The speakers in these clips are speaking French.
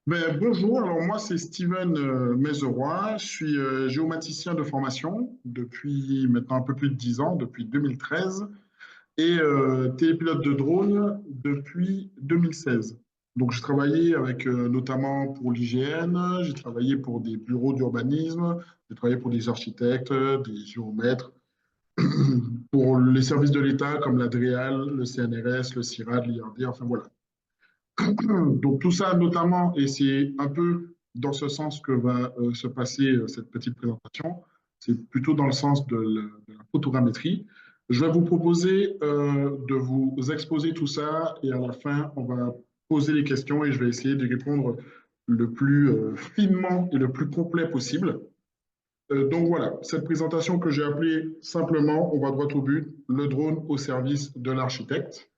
Bonjour, alors moi c'est Steven Mezeroy, je suis géomaticien de formation depuis maintenant un peu plus de 10 ans, depuis 2013, et télépilote de drone depuis 2016. Donc j'ai travaillé avec notamment pour l'IGN, j'ai travaillé pour des bureaux d'urbanisme, j'ai travaillé pour des architectes, des géomètres, pour les services de l'État comme la DREAL, le CNRS, le CIRAD, l'IRD, enfin voilà. Donc tout ça notamment, et c'est un peu dans ce sens que va se passer cette petite présentation, c'est plutôt dans le sens de la photogrammétrie. Je vais vous proposer de vous exposer tout ça et à la fin, on va poser les questions et je vais essayer de répondre le plus finement et le plus complet possible. Donc voilà, cette présentation que j'ai appelée simplement, on va droit au but, le drone au service de l'architecte.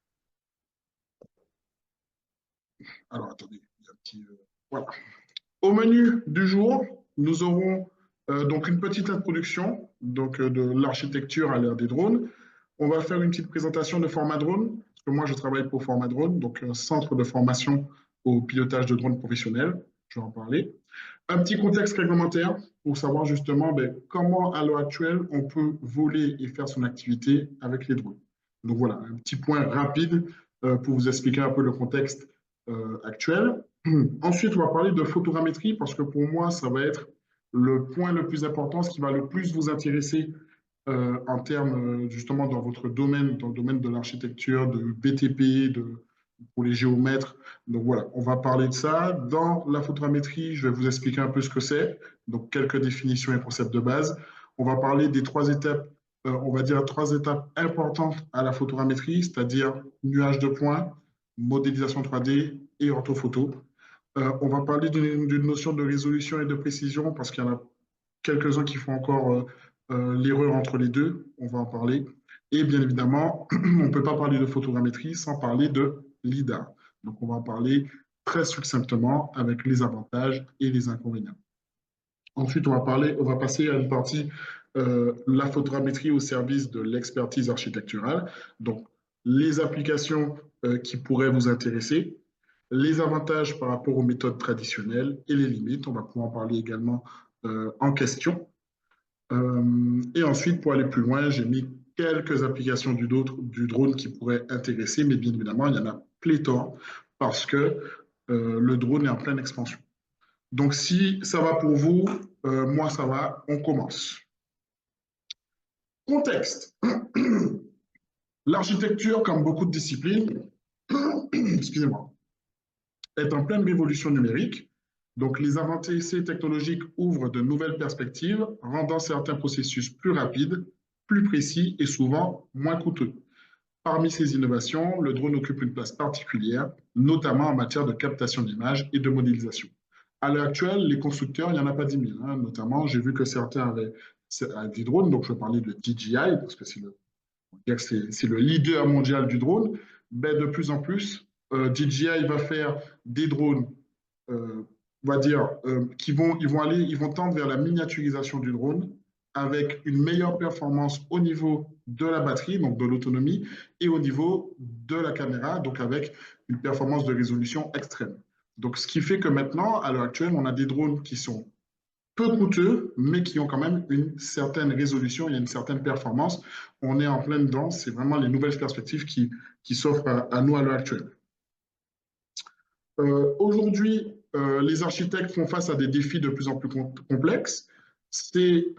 Alors attendez, il y a un petit... voilà. Au menu du jour, nous aurons donc une petite introduction de l'architecture à l'ère des drones. On va faire une petite présentation de Format Drone, parce que moi je travaille pour Format Drone, donc un centre de formation au pilotage de drones professionnels. Je vais en parler. Un petit contexte réglementaire pour savoir justement comment à l'heure actuelle on peut voler et faire son activité avec les drones. Donc voilà, un petit point rapide pour vous expliquer un peu le contexte actuel. Ensuite, on va parler de photogrammétrie parce que pour moi, ça va être le point le plus important, ce qui va le plus vous intéresser en termes justement dans votre domaine, dans le domaine de l'architecture, de BTP, pour les géomètres. Donc voilà, on va parler de ça. Dans la photogrammétrie, je vais vous expliquer un peu ce que c'est, donc quelques définitions et concepts de base. On va parler des trois étapes, on va dire trois étapes importantes à la photogrammétrie, c'est-à-dire nuage de points, modélisation 3D et orthophoto. On va parler d'une notion de résolution et de précision parce qu'il y en a quelques-uns qui font encore l'erreur entre les deux. On va en parler. Et bien évidemment, on ne peut pas parler de photogrammétrie sans parler de LIDAR. Donc, on va en parler très succinctement avec les avantages et les inconvénients. Ensuite, on va passer à une partie, la photogrammétrie au service de l'expertise architecturale. Donc, les applications qui pourraient vous intéresser, les avantages par rapport aux méthodes traditionnelles et les limites. On va pouvoir en parler également en question. Et ensuite, pour aller plus loin, j'ai mis quelques applications du drone qui pourraient intéresser, mais bien évidemment, il y en a pléthore parce que le drone est en pleine expansion. Donc, si ça va pour vous, moi, ça va, on commence. Contexte. L'architecture, comme beaucoup de disciplines, excusez-moi, est en pleine révolution numérique. Donc, les avancées technologiques ouvrent de nouvelles perspectives, rendant certains processus plus rapides, plus précis et souvent moins coûteux. Parmi ces innovations, le drone occupe une place particulière, notamment en matière de captation d'images et de modélisation. À l'heure actuelle, les constructeurs, il n'y en a pas 10 000. Hein. Notamment, j'ai vu que certains avaient des drones, donc je vais parler de DJI, parce que c'est le leader mondial du drone. Mais de plus en plus, DJI va faire des drones, euh, on va dire, ils vont tendre vers la miniaturisation du drone avec une meilleure performance au niveau de la batterie, donc de l'autonomie, et au niveau de la caméra, donc avec une performance de résolution extrême. Donc, ce qui fait que maintenant, à l'heure actuelle, on a des drones qui sont peu coûteux, mais qui ont quand même une certaine résolution et une certaine performance. On est en plein dedans, c'est vraiment les nouvelles perspectives qui s'offrent à nous à l'heure actuelle. Aujourd'hui, les architectes font face à des défis de plus en plus complexes. C'est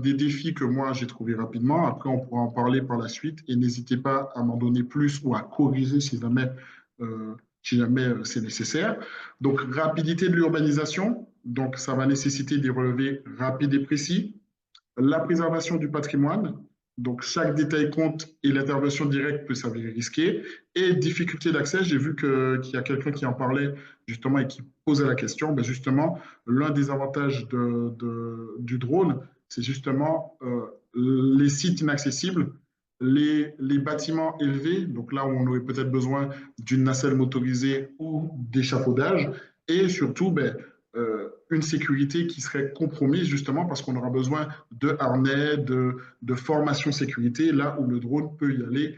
des défis que moi j'ai trouvés rapidement. Après, on pourra en parler par la suite et n'hésitez pas à m'en donner plus ou à corriger si jamais c'est nécessaire. Donc, rapidité de l'urbanisation. Donc, ça va nécessiter des relevés rapides et précis. La préservation du patrimoine, donc chaque détail compte et l'intervention directe peut s'avérer risquée. Et difficulté d'accès, j'ai vu qu'il y a quelqu'un qui en parlait justement et qui posait la question. Ben justement, l'un des avantages du drone, c'est justement les sites inaccessibles, les bâtiments élevés, donc là où on aurait peut-être besoin d'une nacelle motorisée ou d'échafaudage, et surtout une sécurité qui serait compromise justement parce qu'on aura besoin de harnais, de formation sécurité, là où le drone peut y aller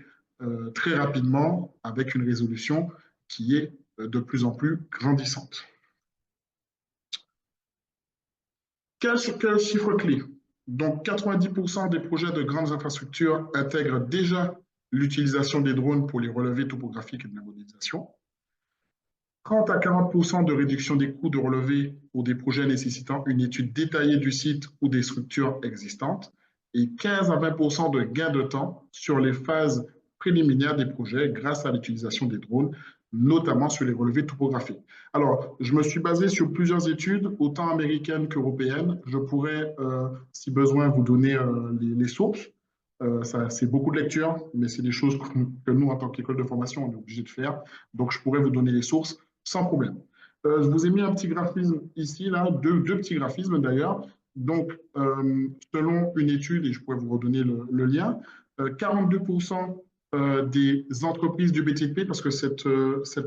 très rapidement avec une résolution qui est de plus en plus grandissante. Quel chiffre clé? Donc, 90% des projets de grandes infrastructures intègrent déjà l'utilisation des drones pour les relevés topographiques et de la modélisation. 30 à 40% de réduction des coûts de relevé pour des projets nécessitant une étude détaillée du site ou des structures existantes et 15 à 20% de gains de temps sur les phases préliminaires des projets grâce à l'utilisation des drones, notamment sur les relevés topographiques. Alors, je me suis basé sur plusieurs études, autant américaines qu'européennes. Je pourrais, si besoin, vous donner les sources. C'est beaucoup de lecture, mais c'est des choses que nous, en tant qu'école de formation, on est obligé de faire. Donc, je pourrais vous donner les sources sans problème. Je vous ai mis un petit graphisme ici, là, deux petits graphismes d'ailleurs. Donc, selon une étude, et je pourrais vous redonner le lien, 42% des entreprises du BTP, parce que cette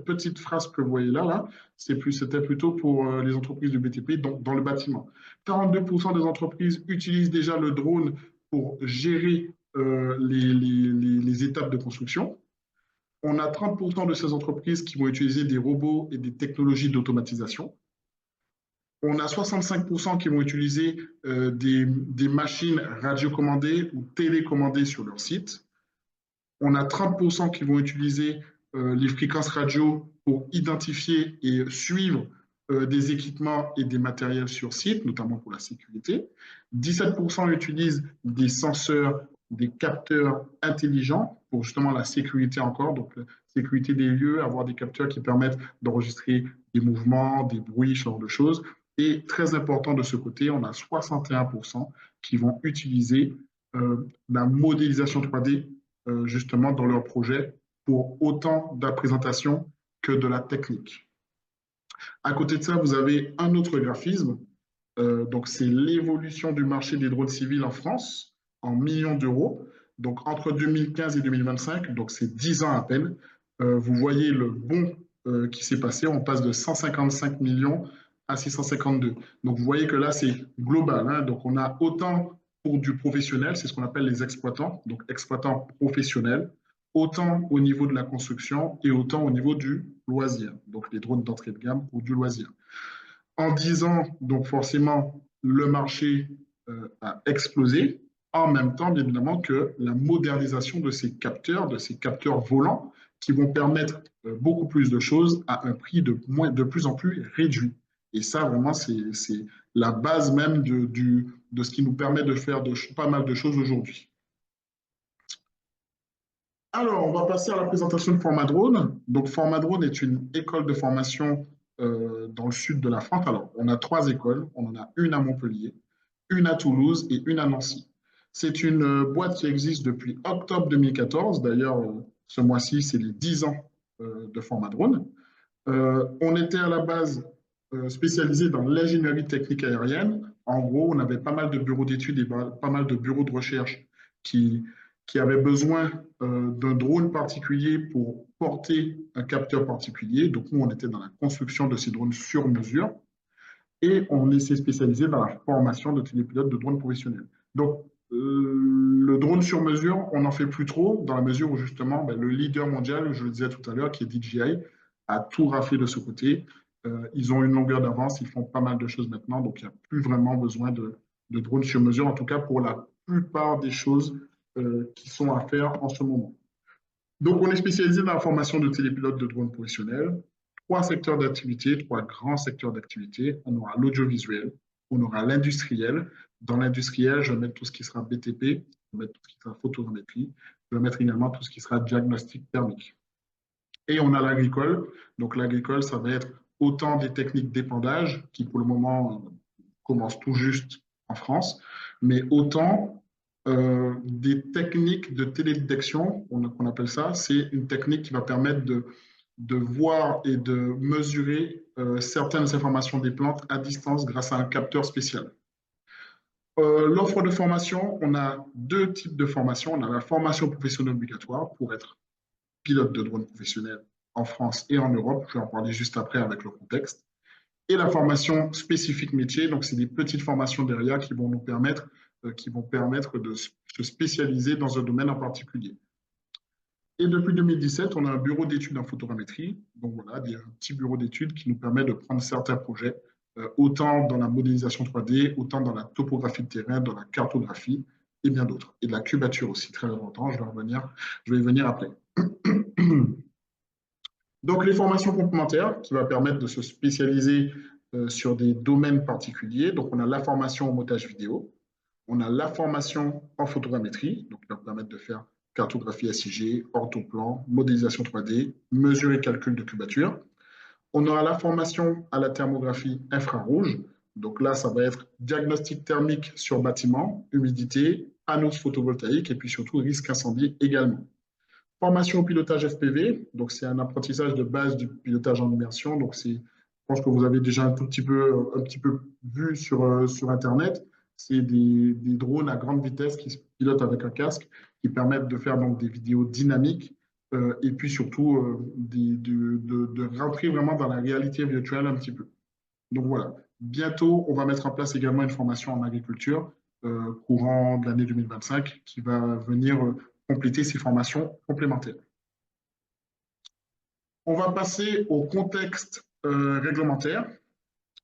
petite phrase que vous voyez là, c'était plutôt pour les entreprises du BTP dans le bâtiment. 42% des entreprises utilisent déjà le drone pour gérer les étapes de construction. On a 30% de ces entreprises qui vont utiliser des robots et des technologies d'automatisation. On a 65% qui vont utiliser des machines radiocommandées ou télécommandées sur leur site. On a 30% qui vont utiliser les fréquences radio pour identifier et suivre des équipements et des matériels sur site, notamment pour la sécurité. 17% utilisent des senseurs, des capteurs intelligents pour justement la sécurité encore, donc la sécurité des lieux, avoir des capteurs qui permettent d'enregistrer des mouvements, des bruits, ce genre de choses. Et très important de ce côté, on a 61% qui vont utiliser la modélisation 3D justement dans leur projet pour autant de la présentation que de la technique. À côté de ça, vous avez un autre graphisme. Donc, c'est l'évolution du marché des drones civils en France en millions d'euros. Donc, entre 2015 et 2025, donc c'est 10 ans à peine, vous voyez le bond qui s'est passé. On passe de 155 millions à 652. Donc, vous voyez que là, c'est global. Hein. Donc, on a autant pour du professionnel, c'est ce qu'on appelle les exploitants, donc exploitants professionnels, autant au niveau de la construction et autant au niveau du loisir, donc les drones d'entrée de gamme ou du loisir. En 10 ans, donc forcément, le marché a explosé, en même temps, bien évidemment, que la modernisation de ces capteurs volants, qui vont permettre beaucoup plus de choses à un prix de plus en plus réduit. Et ça, vraiment, c'est la base même de ce qui nous permet de faire pas mal de choses aujourd'hui. Alors, on va passer à la présentation de Format Drone. Donc, Format Drone est une école de formation dans le sud de la France. Alors, on a trois écoles. On en a une à Montpellier, une à Toulouse et une à Nancy. C'est une boîte qui existe depuis octobre 2014. D'ailleurs, ce mois-ci, c'est les 10 ans de Format Drone. On était à la base spécialisé dans l'ingénierie technique aérienne. En gros, on avait pas mal de bureaux d'études et pas mal de bureaux de recherche qui, qui avaient besoin d'un drone particulier pour porter un capteur particulier. Donc, nous, on était dans la construction de ces drones sur mesure et on s'est spécialisé dans la formation de télépilotes de drones professionnels. Donc, le drone sur mesure, on n'en fait plus trop dans la mesure où justement le leader mondial, je le disais tout à l'heure, qui est DJI, a tout raflé de ce côté. Ils ont une longueur d'avance, ils font pas mal de choses maintenant, donc il n'y a plus vraiment besoin de drones sur mesure, en tout cas pour la plupart des choses qui sont à faire en ce moment. Donc, on est spécialisé dans la formation de télépilotes de drones professionnels. Trois secteurs d'activité, trois grands secteurs d'activité. On aura l'audiovisuel, on aura l'industriel. Dans l'industriel, je vais mettre tout ce qui sera BTP, je vais mettre tout ce qui sera photogrammétrie, je vais mettre également tout ce qui sera diagnostic thermique. Et on a l'agricole. Donc, l'agricole, ça va être autant des techniques d'épandage qui, pour le moment, commencent tout juste en France, mais autant des techniques de télédétection, on appelle ça. C'est une technique qui va permettre de voir et de mesurer certaines informations des plantes à distance grâce à un capteur spécial. L'offre de formation, on a deux types de formation. On a la formation professionnelle obligatoire pour être pilote de drone professionnel en France et en Europe. Je vais en parler juste après avec le contexte. Et la formation spécifique métier, donc c'est des petites formations derrière qui vont nous permettre, de se spécialiser dans un domaine en particulier. Et depuis 2017, on a un bureau d'études en photogrammétrie. Donc voilà, un petit bureau d'études qui nous permet de prendre certains projets autant dans la modélisation 3D, autant dans la topographie de terrain, dans la cartographie et bien d'autres. Et de la cubature aussi, très important, je vais y venir après. Donc, les formations complémentaires qui va permettre de se spécialiser sur des domaines particuliers. Donc, on a la formation au montage vidéo, on a la formation en photogrammétrie, donc qui va permettre de faire cartographie SIG, orthoplan, modélisation 3D, mesure et calcul de cubature. On aura la formation à la thermographie infrarouge. Donc là, ça va être diagnostic thermique sur bâtiment, humidité, panneaux photovoltaïques et puis surtout risque incendie également. Formation au pilotage FPV, donc c'est un apprentissage de base du pilotage en immersion. Donc je pense que vous avez déjà un petit peu vu sur Internet. C'est des drones à grande vitesse qui se pilotent avec un casque, qui permettent de faire donc des vidéos dynamiques et puis surtout de rentrer vraiment dans la réalité virtuelle un petit peu. Donc voilà, bientôt on va mettre en place également une formation en agriculture courant de l'année 2025 qui va venir compléter ces formations complémentaires. On va passer au contexte réglementaire.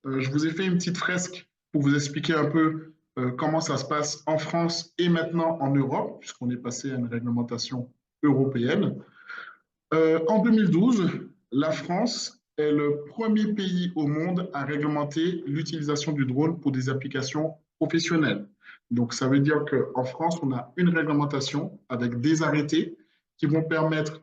Je vous ai fait une petite fresque pour vous expliquer un peu comment ça se passe en France et maintenant en Europe, puisqu'on est passé à une réglementation européenne. En 2012, la France est le premier pays au monde à réglementer l'utilisation du drone pour des applications professionnelles. Donc, ça veut dire qu'en France, on a une réglementation avec des arrêtés qui vont permettre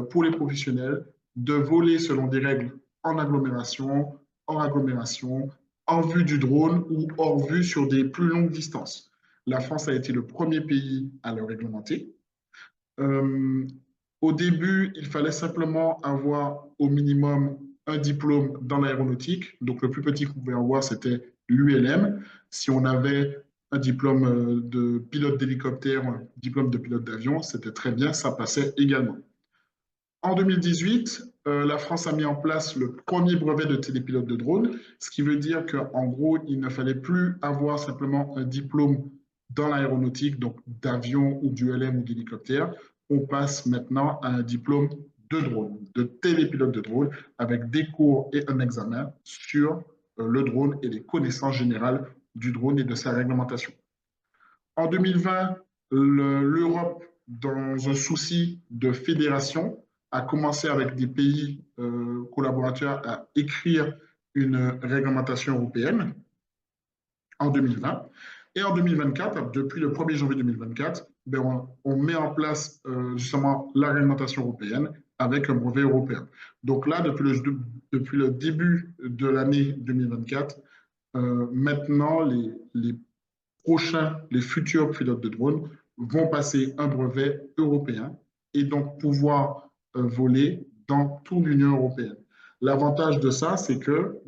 pour les professionnels de voler selon des règles en agglomération, hors agglomération, en vue du drone ou hors vue sur des plus longues distances. La France a été le premier pays à le réglementer. Euh, Au début, il fallait simplement avoir au minimum un diplôme dans l'aéronautique. Donc, le plus petit qu'on pouvait avoir, c'était l'ULM. Si on avait un diplôme de pilote d'hélicoptère, un diplôme de pilote d'avion, c'était très bien, ça passait également. En 2018, la France a mis en place le premier brevet de télépilote de drone, ce qui veut dire qu'en gros, il ne fallait plus avoir simplement un diplôme dans l'aéronautique, donc d'avion ou d'ULM ou d'hélicoptère. On passe maintenant à un diplôme de drone, de télépilote de drone, avec des cours et un examen sur le drone et les connaissances générales du drone et de sa réglementation. En 2020, l'Europe, dans un souci de fédération, a commencé avec des pays collaborateurs à écrire une réglementation européenne en 2020. Et en 2024, depuis le 1er janvier 2024, ben on met en place justement la réglementation européenne avec un brevet européen. Donc là, depuis le début de l'année 2024, maintenant, les prochains, les futurs pilotes de drones vont passer un brevet européen et donc pouvoir voler dans toute l'Union européenne. L'avantage de ça, c'est que,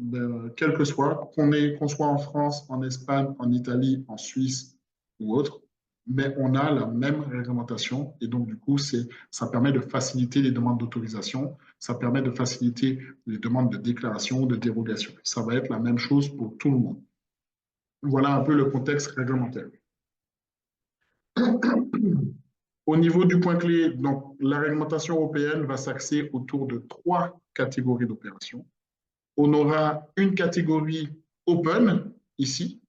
quel que soit, qu'on soit en France, en Espagne, en Italie, en Suisse ou autre, mais on a la même réglementation et donc du coup, ça permet de faciliter les demandes d'autorisation, ça permet de faciliter les demandes de déclaration, de dérogation. Ça va être la même chose pour tout le monde. Voilà un peu le contexte réglementaire. Au niveau du point clé, donc, la réglementation européenne va s'axer autour de trois catégories d'opérations. On aura une catégorie open, ici,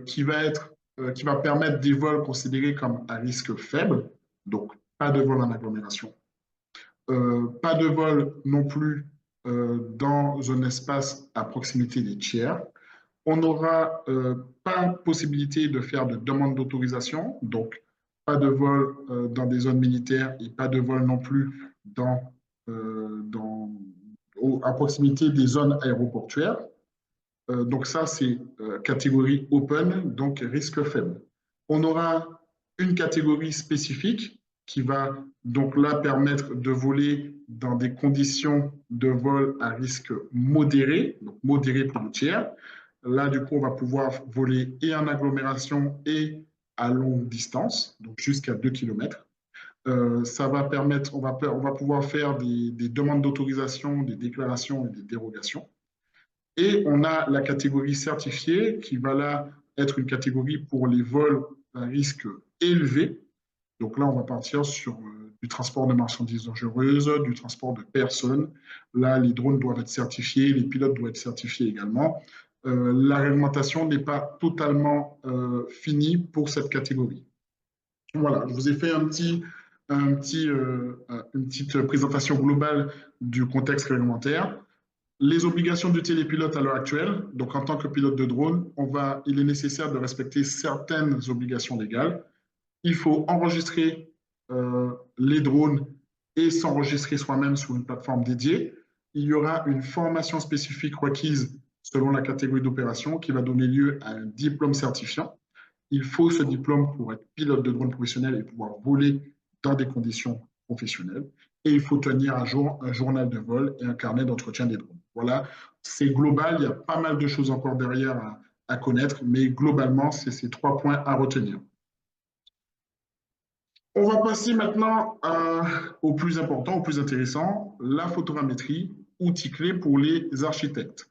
qui va permettre des vols considérés comme à risque faible, donc pas de vol en agglomération, pas de vol non plus dans un espace à proximité des tiers. On n'aura pas possibilité de faire de demande d'autorisation, donc pas de vol dans des zones militaires et pas de vol non plus à proximité des zones aéroportuaires. Donc ça, c'est catégorie open, donc risque faible. On aura une catégorie spécifique qui va donc là permettre de voler dans des conditions de vol à risque modéré, donc modéré pour le tiers. Là, du coup, on va pouvoir voler et en agglomération et à longue distance, donc jusqu'à 2 km. Ça va permettre, on va pouvoir faire des demandes d'autorisation, des déclarations et des dérogations. Et on a la catégorie certifiée qui va là être une catégorie pour les vols à risque élevé. Donc là, on va partir sur du transport de marchandises dangereuses, du transport de personnes. Là, les drones doivent être certifiés, les pilotes doivent être certifiés également. la réglementation n'est pas totalement finie pour cette catégorie. Voilà, je vous ai fait une petite présentation globale du contexte réglementaire. Les obligations du télépilote à l'heure actuelle, donc en tant que pilote de drone, il est nécessaire de respecter certaines obligations légales. Il faut enregistrer les drones et s'enregistrer soi-même sur une plateforme dédiée. Il y aura une formation spécifique requise selon la catégorie d'opération qui va donner lieu à un diplôme certifiant. Il faut ce diplôme pour être pilote de drone professionnel et pouvoir voler dans des conditions professionnelles. Et il faut tenir à jour un journal de vol et un carnet d'entretien des drones. Voilà, c'est global, il y a pas mal de choses encore derrière à connaître, mais globalement, c'est ces 3 points à retenir. On va passer maintenant au plus important, au plus intéressant, la photogrammétrie, outil clé pour les architectes.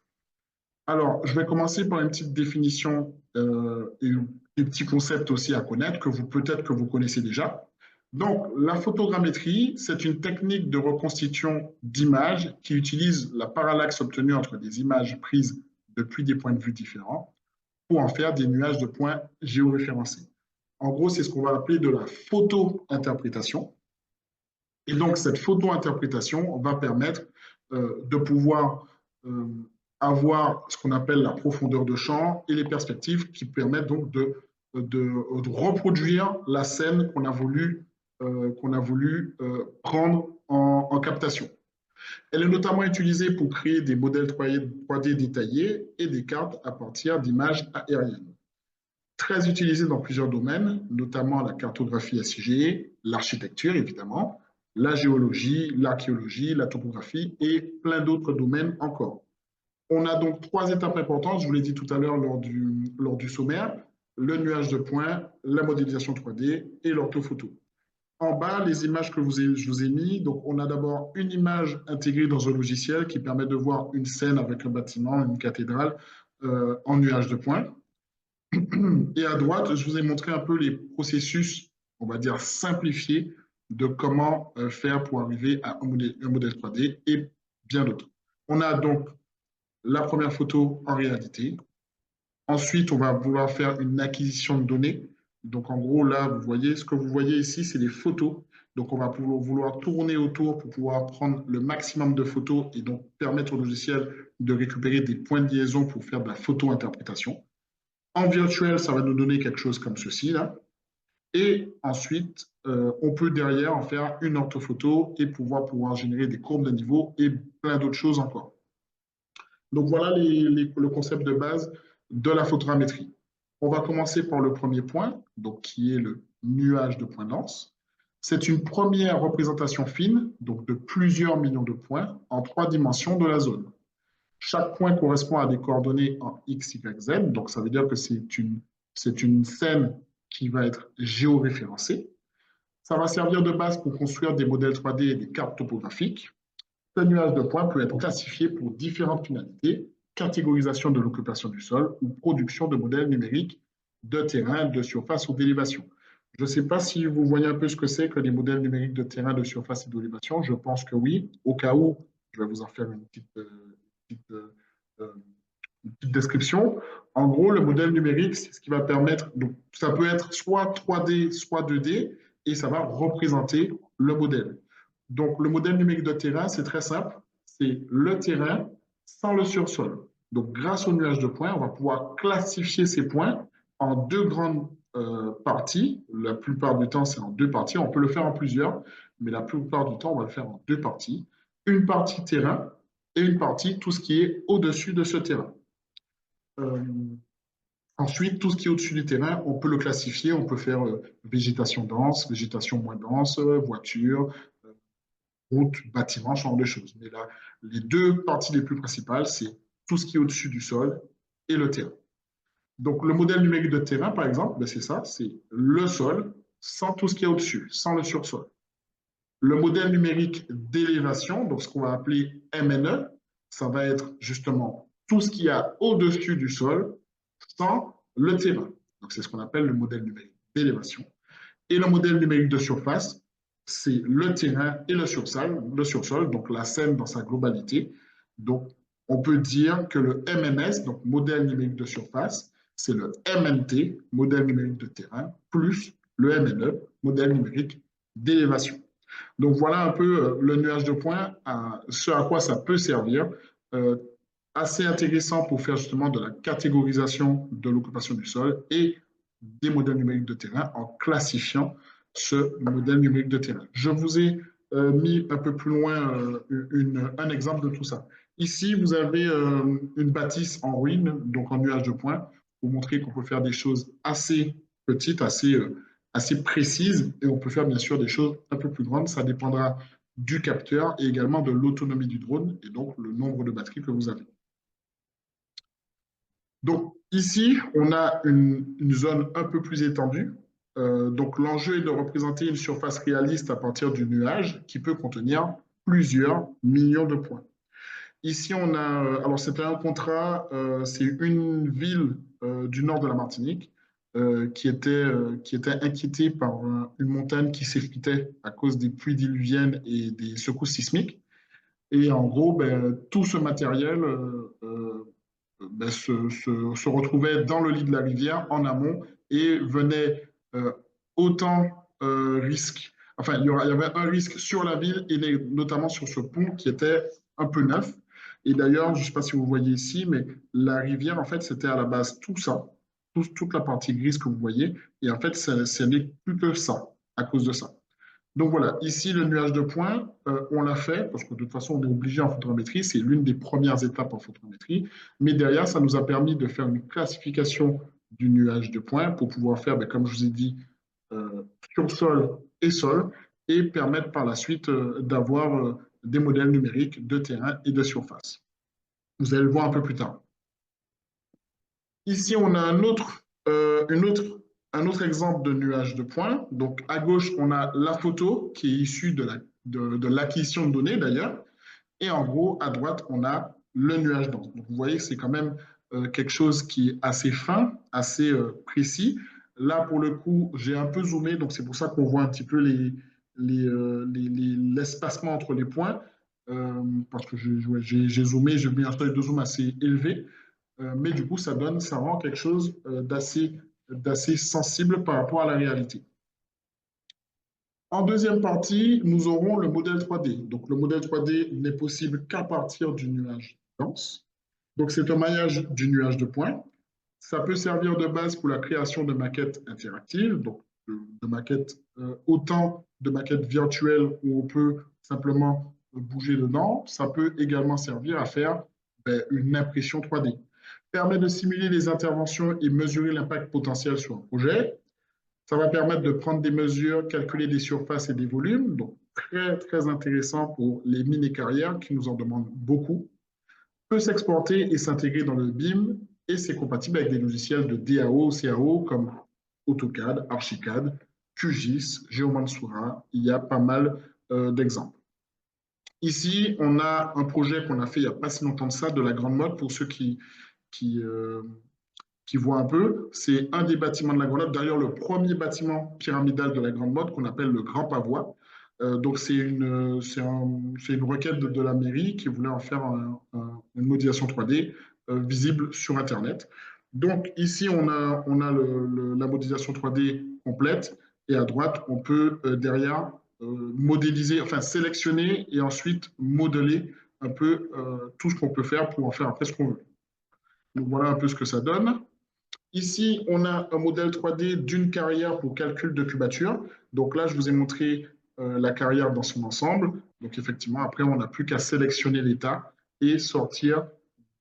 Alors, je vais commencer par une petite définition et des petits concepts aussi à connaître que peut-être que vous connaissez déjà. Donc, la photogrammétrie, c'est une technique de reconstitution d'images qui utilise la parallaxe obtenue entre des images prises depuis des points de vue différents pour en faire des nuages de points géoréférencés. En gros, c'est ce qu'on va appeler de la photo-interprétation. Et donc, cette photo-interprétation va permettre de pouvoir avoir ce qu'on appelle la profondeur de champ et les perspectives qui permettent donc de reproduire la scène qu'on a voulu prendre en captation. Elle est notamment utilisée pour créer des modèles 3D détaillés et des cartes à partir d'images aériennes. Très utilisée dans plusieurs domaines, notamment la cartographie SIG, l'architecture évidemment, la géologie, l'archéologie, la topographie et plein d'autres domaines encore. On a donc 3 étapes importantes, je vous l'ai dit tout à l'heure lors du sommaire, le nuage de points, la modélisation 3D et l'orthophoto. En bas, les images que je vous ai mis, donc on a d'abord une image intégrée dans un logiciel qui permet de voir une scène avec un bâtiment, une cathédrale en nuage de points. Et à droite, je vous ai montré un peu les processus, on va dire simplifiés, de comment faire pour arriver à un modèle 3D et bien d'autres. On a donc la première photo en réalité. Ensuite, on va vouloir faire une acquisition de données. Donc, en gros, là, vous voyez, ce que vous voyez ici, c'est des photos. Donc, on va vouloir tourner autour pour pouvoir prendre le maximum de photos et donc permettre au logiciel de récupérer des points de liaison pour faire de la photo-interprétation. En virtuel, ça va nous donner quelque chose comme ceci, là. Et ensuite, on peut derrière en faire une orthophoto et pouvoir générer des courbes de niveau et plein d'autres choses encore. Donc voilà le concept de base de la photogrammétrie. On va commencer par le premier point, donc qui est le nuage de points denses. C'est une première représentation fine, donc de plusieurs millions de points en 3 dimensions de la zone. Chaque point correspond à des coordonnées en X, Y, Z, donc ça veut dire que c'est une scène qui va être géoréférencée. Ça va servir de base pour construire des modèles 3D et des cartes topographiques. Ce nuage de points peut être classifié pour différentes finalités, catégorisation de l'occupation du sol ou production de modèles numériques de terrain, de surface ou d'élévation. Je ne sais pas si vous voyez un peu ce que c'est que les modèles numériques de terrain, de surface et d'élévation. Je pense que oui. Au cas où, je vais vous en faire petite, euh, une petite description. En gros, le modèle numérique, c'est ce qui va permettre, donc ça peut être soit 3D, soit 2D, et ça va représenter le modèle. Donc, le modèle numérique de terrain, c'est très simple. C'est le terrain sans le sursol. Donc, grâce au nuage de points, on va pouvoir classifier ces points en 2 grandes parties. La plupart du temps, c'est en 2 parties. On peut le faire en plusieurs, mais la plupart du temps, on va le faire en 2 parties. Une partie terrain et une partie tout ce qui est au-dessus de ce terrain. Ensuite, tout ce qui est au-dessus du terrain, on peut le classifier. On peut faire végétation dense, végétation moins dense, voiture, route, bâtiment, ce genre de choses. Mais là, les 2 parties les plus principales, c'est tout ce qui est au-dessus du sol et le terrain. Donc, le modèle numérique de terrain, par exemple, ben c'est ça, c'est le sol sans tout ce qui est au-dessus, sans le sursol. Le modèle numérique d'élévation, donc ce qu'on va appeler MNE, ça va être justement tout ce qu'il y a au-dessus du sol sans le terrain. Donc, c'est ce qu'on appelle le modèle numérique d'élévation. Et le modèle numérique de surface, c'est le terrain et le sursol, donc la scène dans sa globalité. Donc, on peut dire que le MNS, donc modèle numérique de surface, c'est le MNT, modèle numérique de terrain, plus le MNE, modèle numérique d'élévation. Donc voilà un peu le nuage de points, ce à quoi ça peut servir. Euh, Assez intéressant pour faire justement de la catégorisation de l'occupation du sol et des modèles numériques de terrain en classifiant ce modèle numérique de terrain. Je vous ai mis un peu plus loin un exemple de tout ça. Ici, vous avez une bâtisse en ruine, donc en nuage de points, pour montrer qu'on peut faire des choses assez petites, assez précises, et on peut faire bien sûr des choses un peu plus grandes. Ça dépendra du capteur et également de l'autonomie du drone, et donc le nombre de batteries que vous avez. Donc ici, on a une zone un peu plus étendue. Donc l'enjeu est de représenter une surface réaliste à partir du nuage qui peut contenir plusieurs millions de points. Ici, on a, alors c'était un contrat, c'est une ville du nord de la Martinique qui était inquiétée par une montagne qui s'effritait à cause des pluies diluviennes et des secousses sismiques. Et en gros, ben, tout ce matériel ben, se retrouvait dans le lit de la rivière en amont et venait euh, autant risque. Enfin, il y avait un risque sur la ville et notamment sur ce pont qui était un peu neuf. Et d'ailleurs, je ne sais pas si vous voyez ici, mais la rivière, en fait, c'était à la base tout ça, toute la partie grise que vous voyez. Et en fait, ce n'est plus que ça à cause de ça. Donc voilà, ici le nuage de points, on l'a fait parce que de toute façon on est obligé en photométrie, c'est l'une des premières étapes en photométrie, mais derrière ça nous a permis de faire une classification du nuage de points pour pouvoir faire, ben, comme je vous ai dit, sur sol et sol et permettre par la suite d'avoir des modèles numériques de terrain et de surface. Vous allez le voir un peu plus tard. Ici, on a un autre exemple de nuage de points. Donc, à gauche, on a la photo qui est issue de l'acquisition de données d'ailleurs. Et en gros, à droite, on a le nuage dense. Donc, vous voyez que c'est quand même quelque chose qui est assez fin, assez précis. Là, pour le coup, j'ai un peu zoomé, donc c'est pour ça qu'on voit un petit peu l'espacement entre les points, parce que j'ai zoomé, j'ai mis un seuil de zoom assez élevé. Mais du coup, ça rend quelque chose d'assez sensible par rapport à la réalité. En deuxième partie, nous aurons le modèle 3D. Donc, le modèle 3D n'est possible qu'à partir du nuage dense. Donc, c'est un maillage du nuage de points. Ça peut servir de base pour la création de maquettes interactives, donc de maquettes, autant de maquettes virtuelles où on peut simplement bouger dedans. Ça peut également servir à faire ben, une impression 3D. Permet de simuler les interventions et mesurer l'impact potentiel sur un projet. Ça va permettre de prendre des mesures, calculer des surfaces et des volumes. Donc, très, très intéressant pour les mini-carrières qui nous en demandent beaucoup. Peut s'exporter et s'intégrer dans le BIM et c'est compatible avec des logiciels de DAO, CAO comme AutoCAD, Archicad, QGIS, Geomansura. Il y a pas mal d'exemples. Ici, on a un projet qu'on a fait il n'y a pas si longtemps de ça, de la Grande Motte, pour ceux qui, euh, qui voit un peu, c'est un des bâtiments de la Grande Motte, d'ailleurs le premier bâtiment pyramidal de la Grande Motte qu'on appelle le Grand Pavois. Donc c'est une requête de la mairie qui voulait en faire une modélisation 3D visible sur Internet. Donc ici on a la modélisation 3D complète et à droite on peut derrière modéliser, enfin sélectionner et ensuite modeler un peu tout ce qu'on peut faire pour en faire après ce qu'on veut. Donc voilà un peu ce que ça donne. Ici, on a un modèle 3D d'une carrière pour calcul de cubature. Donc là, je vous ai montré la carrière dans son ensemble. Donc effectivement, après, on n'a plus qu'à sélectionner l'état et sortir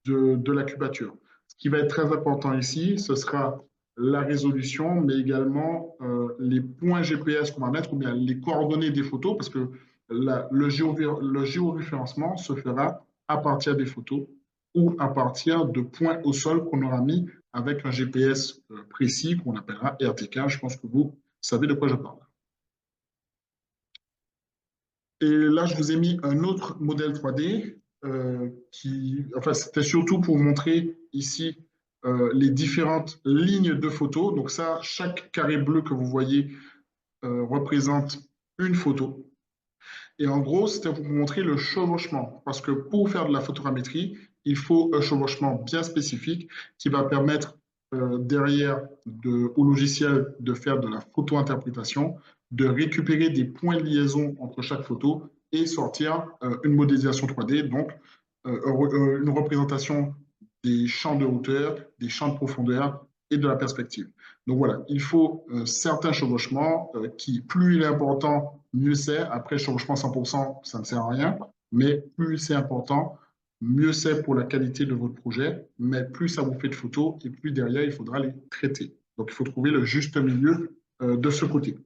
de la cubature. Ce qui va être très important ici, ce sera la résolution, mais également les points GPS qu'on va mettre, ou bien les coordonnées des photos, parce que le géoréférencement se fera à partir des photos ou à partir de points au sol qu'on aura mis avec un GPS précis qu'on appellera RTK. Je pense que vous savez de quoi je parle. Et là, je vous ai mis un autre modèle 3D enfin, c'était surtout pour vous montrer ici les différentes lignes de photos. Donc ça, chaque carré bleu que vous voyez représente une photo. Et en gros, c'était pour vous montrer le chevauchement. Parce que pour faire de la photogrammétrie, il faut un chevauchement bien spécifique qui va permettre derrière au logiciel de faire de la photo-interprétation, de récupérer des points de liaison entre chaque photo et sortir une modélisation 3D, donc une représentation des champs de hauteur, des champs de profondeur et de la perspective. Donc voilà, il faut certains chevauchements qui, plus il est important, mieux c'est. Après, chevauchement 100%, ça ne sert à rien, mais plus c'est important, mieux c'est pour la qualité de votre projet, mais plus ça vous fait de photos et plus derrière, il faudra les traiter. Donc il faut trouver le juste milieu de ce côté.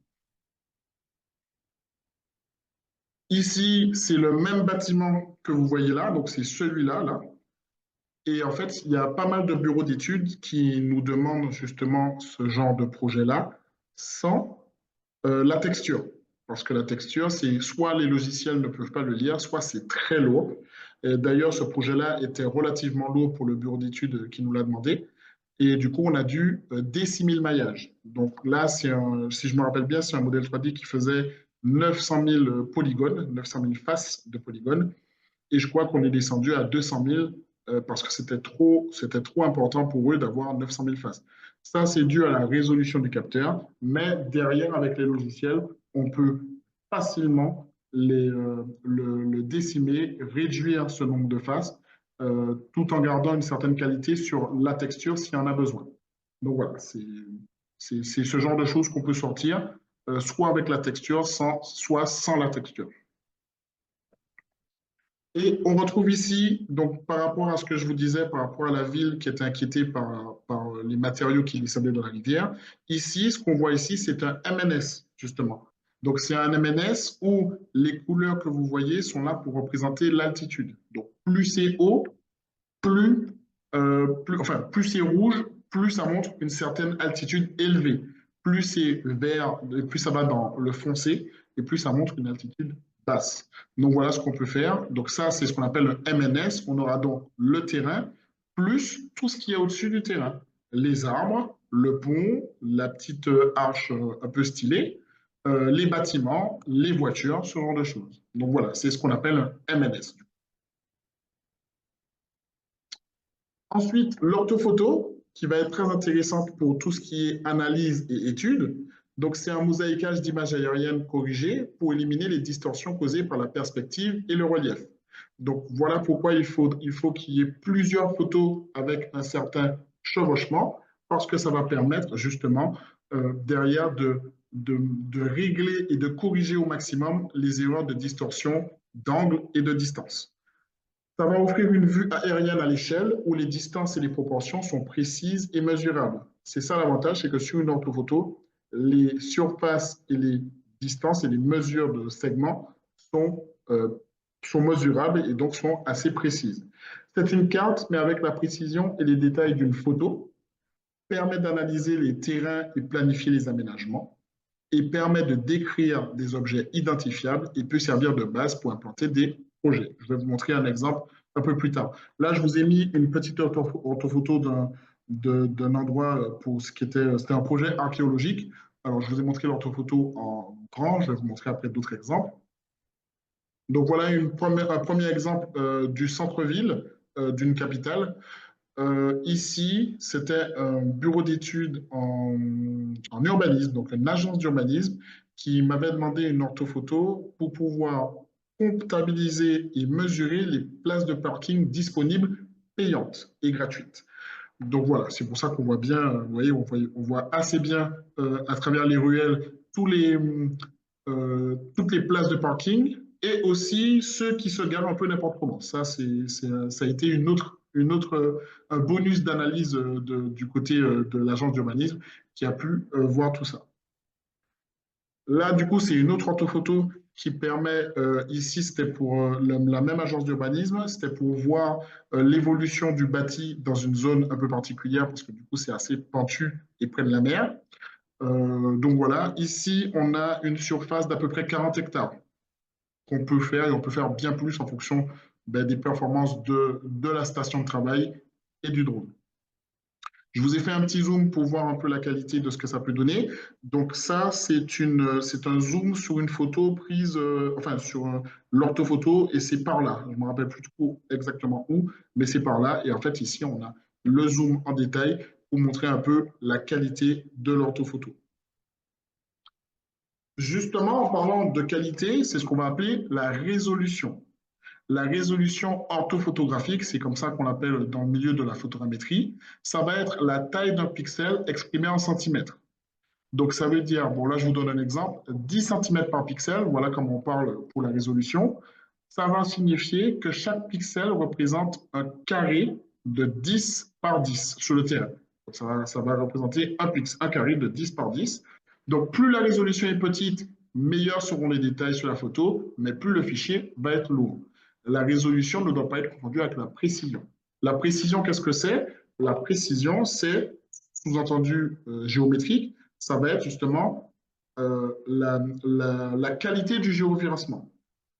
Ici, c'est le même bâtiment que vous voyez là, donc c'est celui-là, là. Et en fait, il y a pas mal de bureaux d'études qui nous demandent justement ce genre de projet-là sans la texture. Parce que la texture, c'est soit les logiciels ne peuvent pas le lire, soit c'est très lourd. D'ailleurs, ce projet-là était relativement lourd pour le bureau d'études qui nous l'a demandé. Et du coup, on a dû décimer le maillage. Donc là, si je me rappelle bien, c'est un modèle 3D qui faisait 900 000 polygones, 900 000 faces de polygones. Et je crois qu'on est descendu à 200 000 parce que c'était trop important pour eux d'avoir 900 000 faces. Ça, c'est dû à la résolution du capteur, mais derrière, avec les logiciels, on peut facilement le décimer, réduire ce nombre de faces, tout en gardant une certaine qualité sur la texture s'il y en a besoin. Donc voilà, c'est ce genre de choses qu'on peut sortir, soit avec la texture, soit sans la texture. Et on retrouve ici, donc par rapport à ce que je vous disais, par rapport à la ville qui était inquiétée par les matériaux qui descendaient dans la rivière, ici, ce qu'on voit ici, c'est un MNS, justement. Donc c'est un MNS où les couleurs que vous voyez sont là pour représenter l'altitude. Donc plus c'est haut, plus c'est rouge, plus ça montre une certaine altitude élevée. Plus c'est vert, plus ça va dans le foncé, et plus ça montre une altitude basse. Donc voilà ce qu'on peut faire. Donc ça, c'est ce qu'on appelle le MNS. On aura donc le terrain, plus tout ce qui est au-dessus du terrain. Les arbres, le pont, la petite arche un peu stylée, les bâtiments, les voitures, ce genre de choses. Donc voilà, c'est ce qu'on appelle un MNS. Ensuite, l'orthophoto, qui va être très intéressante pour tout ce qui est analyse et étude. Donc, c'est un mosaïquage d'images aériennes corrigées pour éliminer les distorsions causées par la perspective et le relief. Donc, voilà pourquoi il faut qu'il y ait plusieurs photos avec un certain chevauchement, parce que ça va permettre justement derrière de régler et de corriger au maximum les erreurs de distorsion d'angle et de distance. Ça va offrir une vue aérienne à l'échelle où les distances et les proportions sont précises et mesurables. C'est ça l'avantage, c'est que sur une orthophoto, les surfaces et les distances et les mesures de segments sont, euh, sont mesurables et donc sont assez précises. C'est une carte, mais avec la précision et les détails d'une photo, permet d'analyser les terrains et planifier les aménagements et permet de décrire des objets identifiables et peut servir de base pour implanter des projets. Je vais vous montrer un exemple un peu plus tard. Là, je vous ai mis une petite orthophoto d'un endroit pour ce qui c'était un projet archéologique. Alors, je vous ai montré l'orthophoto en grand, je vais vous montrer après d'autres exemples. Donc, voilà un premier exemple du centre-ville d'une capitale. Ici, c'était un bureau d'études en urbanisme, donc une agence d'urbanisme, qui m'avait demandé une orthophoto pour pouvoir comptabiliser et mesurer les places de parking disponibles payantes et gratuites. Donc voilà, c'est pour ça qu'on voit bien, vous voyez, on voit assez bien à travers les ruelles toutes les places de parking et aussi ceux qui se garent un peu n'importe comment. Ça a été un bonus d'analyse du côté de l'agence d'urbanisme qui a pu voir tout ça. Là, du coup, c'est une autre orthophoto qui permet, ici, c'était pour la même agence d'urbanisme, c'était pour voir l'évolution du bâti dans une zone un peu particulière, parce que du coup, c'est assez pentu et près de la mer. Donc voilà, ici, on a une surface d'à peu près 40 hectares qu'on peut faire, et on peut faire bien plus en fonction des performances de la station de travail et du drone. Je vous ai fait un petit zoom pour voir un peu la qualité de ce que ça peut donner. Donc ça, c'est un zoom sur une photo prise, enfin sur l'orthophoto, et c'est par là. Je ne me rappelle plus trop exactement où, mais c'est par là. Et en fait, ici, on a le zoom en détail pour montrer un peu la qualité de l'orthophoto. Justement, en parlant de qualité, c'est ce qu'on va appeler la résolution. La résolution orthophotographique, c'est comme ça qu'on l'appelle dans le milieu de la photogrammétrie, ça va être la taille d'un pixel exprimée en centimètres. Donc ça veut dire, bon là je vous donne un exemple, 10 centimètres par pixel, voilà comme on parle pour la résolution, ça va signifier que chaque pixel représente un carré de 10 par 10 sur le terrain. Donc ça va représenter un carré de 10 par 10. Donc plus la résolution est petite, meilleurs seront les détails sur la photo, mais plus le fichier va être lourd. La résolution ne doit pas être confondue avec la précision. La précision, qu'est-ce que c'est? La précision, c'est, sous-entendu géométrique, ça va être justement la qualité du géoréférencement.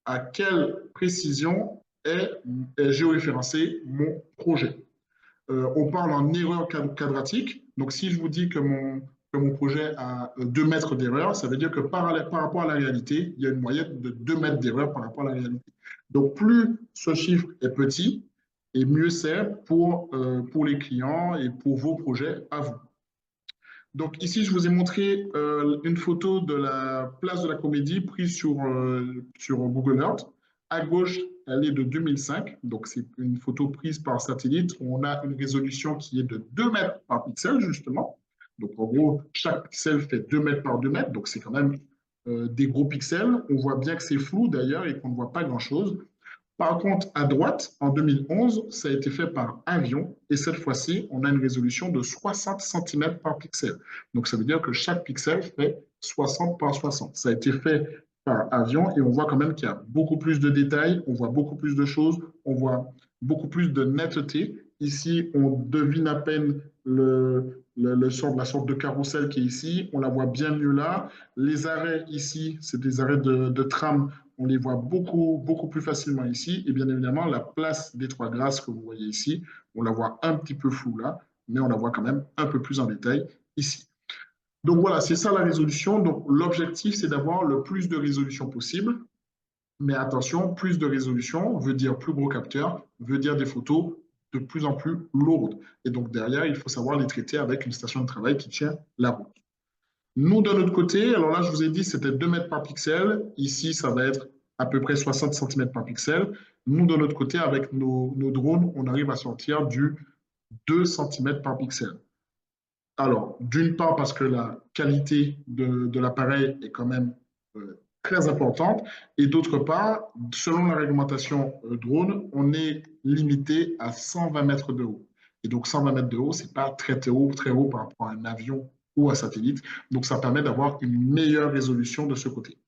À quelle précision est géoréférencé mon projet? On parle en erreur quadratique. Donc, si je vous dis que mon projet a 2 mètres d'erreur, ça veut dire que par rapport à la réalité, il y a une moyenne de 2 mètres d'erreur par rapport à la réalité. Donc, plus ce chiffre est petit, et mieux c'est pour les clients et pour vos projets à vous. Donc ici, je vous ai montré une photo de la place de la Comédie prise sur Google Earth. À gauche, elle est de 2005, donc c'est une photo prise par satellite. On a une résolution qui est de 2 mètres par pixel, justement. Donc en gros, chaque pixel fait 2 mètres par 2 mètres, donc c'est quand même des gros pixels. On voit bien que c'est flou d'ailleurs et qu'on ne voit pas grand-chose. Par contre, à droite, en 2011, ça a été fait par avion et cette fois-ci, on a une résolution de 60 centimètres par pixel. Donc, ça veut dire que chaque pixel fait 60 par 60. Ça a été fait par avion et on voit quand même qu'il y a beaucoup plus de détails, on voit beaucoup plus de choses, on voit beaucoup plus de netteté. Ici, on devine à peine la sorte de carrousel qui est ici. On la voit bien mieux là. Les arrêts ici, c'est des arrêts de tram, on les voit beaucoup plus facilement ici. Et bien évidemment, la place des Trois Grâces que vous voyez ici, on la voit un petit peu floue là, mais on la voit quand même un peu plus en détail ici. Donc voilà, c'est ça la résolution. Donc l'objectif, c'est d'avoir le plus de résolution possible. Mais attention, plus de résolution veut dire plus gros capteur, veut dire des photos de plus en plus lourdes. Et donc derrière, il faut savoir les traiter avec une station de travail qui tient la route. Nous, de notre côté, alors là, je vous ai dit, c'était 2 mètres par pixel. Ici, ça va être à peu près 60 centimètres par pixel. Nous, de notre côté, avec nos drones, on arrive à sortir du 2 centimètres par pixel. Alors, d'une part, parce que la qualité de l'appareil est quand même très importante, et d'autre part, selon la réglementation drone, on est limité à 120 mètres de haut. Et donc, 120 mètres de haut, c'est pas très haut par rapport à un avion ou un satellite. Donc, ça permet d'avoir une meilleure résolution de ce côté.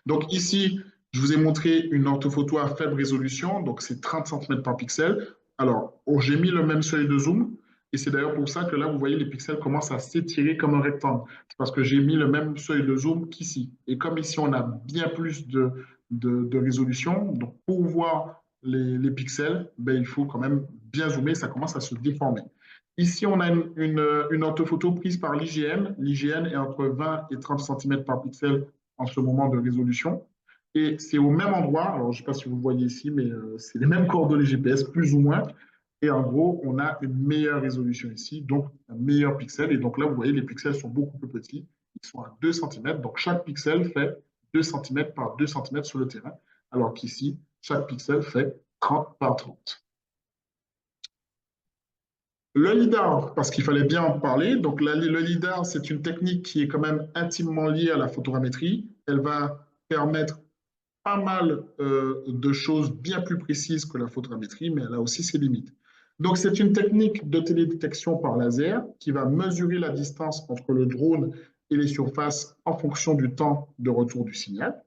Donc, ici, je vous ai montré une orthophoto à faible résolution, donc c'est 30 centimètres par pixel. Alors, j'ai mis le même seuil de zoom, et c'est d'ailleurs pour ça que là, vous voyez, les pixels commencent à s'étirer comme un rectangle. C'est parce que j'ai mis le même seuil de zoom qu'ici. Et comme ici, on a bien plus de résolution, donc pour voir les pixels, ben, il faut quand même bien zoomer, ça commence à se déformer. Ici, on a une orthophoto prise par l'IGN. L'IGN est entre 20 et 30 centimètres par pixel en ce moment de résolution. Et c'est au même endroit, alors je ne sais pas si vous le voyez ici, mais c'est les mêmes coordonnées GPS, plus ou moins. Et en gros, on a une meilleure résolution ici, donc un meilleur pixel. Et donc là, vous voyez, les pixels sont beaucoup plus petits. Ils sont à 2 cm. Donc chaque pixel fait 2 cm par 2 cm sur le terrain, alors qu'ici, chaque pixel fait 30 par 30. Le LIDAR, parce qu'il fallait bien en parler, donc le LIDAR, c'est une technique qui est quand même intimement liée à la photogrammétrie. Elle va permettre pas mal de choses bien plus précises que la photogrammétrie, mais elle a aussi ses limites. Donc, c'est une technique de télédétection par laser qui va mesurer la distance entre le drone et les surfaces en fonction du temps de retour du signal.